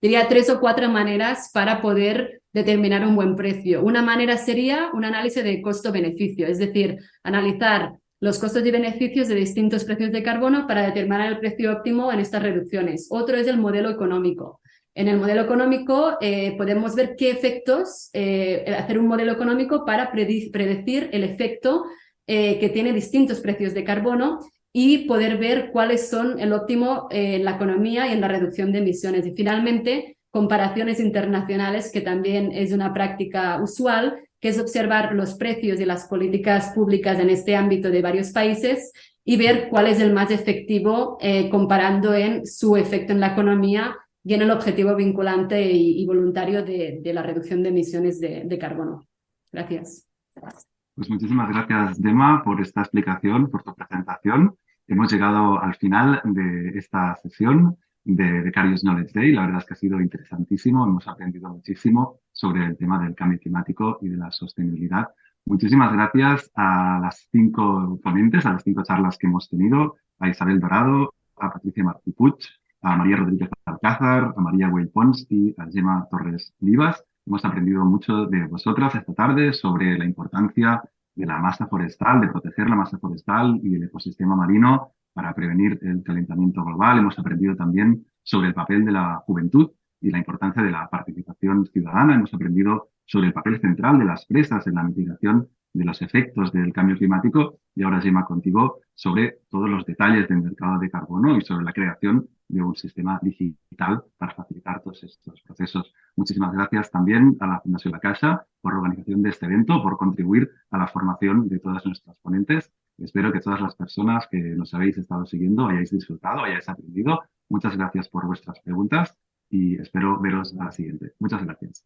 G: diría, 3 o 4 maneras para poder determinar un buen precio. Una manera sería un análisis de costo-beneficio, es decir, analizar los costos y beneficios de distintos precios de carbono para determinar el precio óptimo en estas reducciones. Otro es el modelo económico. En el modelo económico podemos ver qué efectos, hacer un modelo económico para predecir el efecto que tiene distintos precios de carbono, y poder ver cuáles son el óptimo en la economía y en la reducción de emisiones. Y finalmente, comparaciones internacionales, que también es una práctica usual, que es observar los precios y las políticas públicas en este ámbito de varios países y ver cuál es el más efectivo, comparando en su efecto en la economía y en el objetivo vinculante y voluntario de la reducción de emisiones de carbono. Gracias.
A: Pues muchísimas gracias, Gemma, por esta explicación, por tu presentación. Hemos llegado al final de esta sesión de Becarios Knowledge Day. La verdad es que ha sido interesantísimo. Hemos aprendido muchísimo sobre el tema del cambio climático y de la sostenibilidad. Muchísimas gracias a las 5 ponentes, a las 5 charlas que hemos tenido, a Isabel Dorado, a Patricia Martí Puig, a María Rodríguez Alcázar, a María Güell Pons y a Gemma Torres Vivas. Hemos aprendido mucho de vosotras esta tarde sobre la importancia de la masa forestal, de proteger la masa forestal y el ecosistema marino para prevenir el calentamiento global. Hemos aprendido también sobre el papel de la juventud y la importancia de la participación ciudadana. Hemos aprendido sobre el papel central de las presas en la mitigación de los efectos del cambio climático. Y ahora, Gemma, contigo sobre todos los detalles del mercado de carbono y sobre la creación de un sistema digital para facilitar todos estos procesos. Muchísimas gracias también a la Fundación La Caixa por la organización de este evento, por contribuir a la formación de todas nuestras ponentes. Espero que todas las personas que nos habéis estado siguiendo hayáis disfrutado, hayáis aprendido. Muchas gracias por vuestras preguntas y espero veros a la siguiente. Muchas gracias.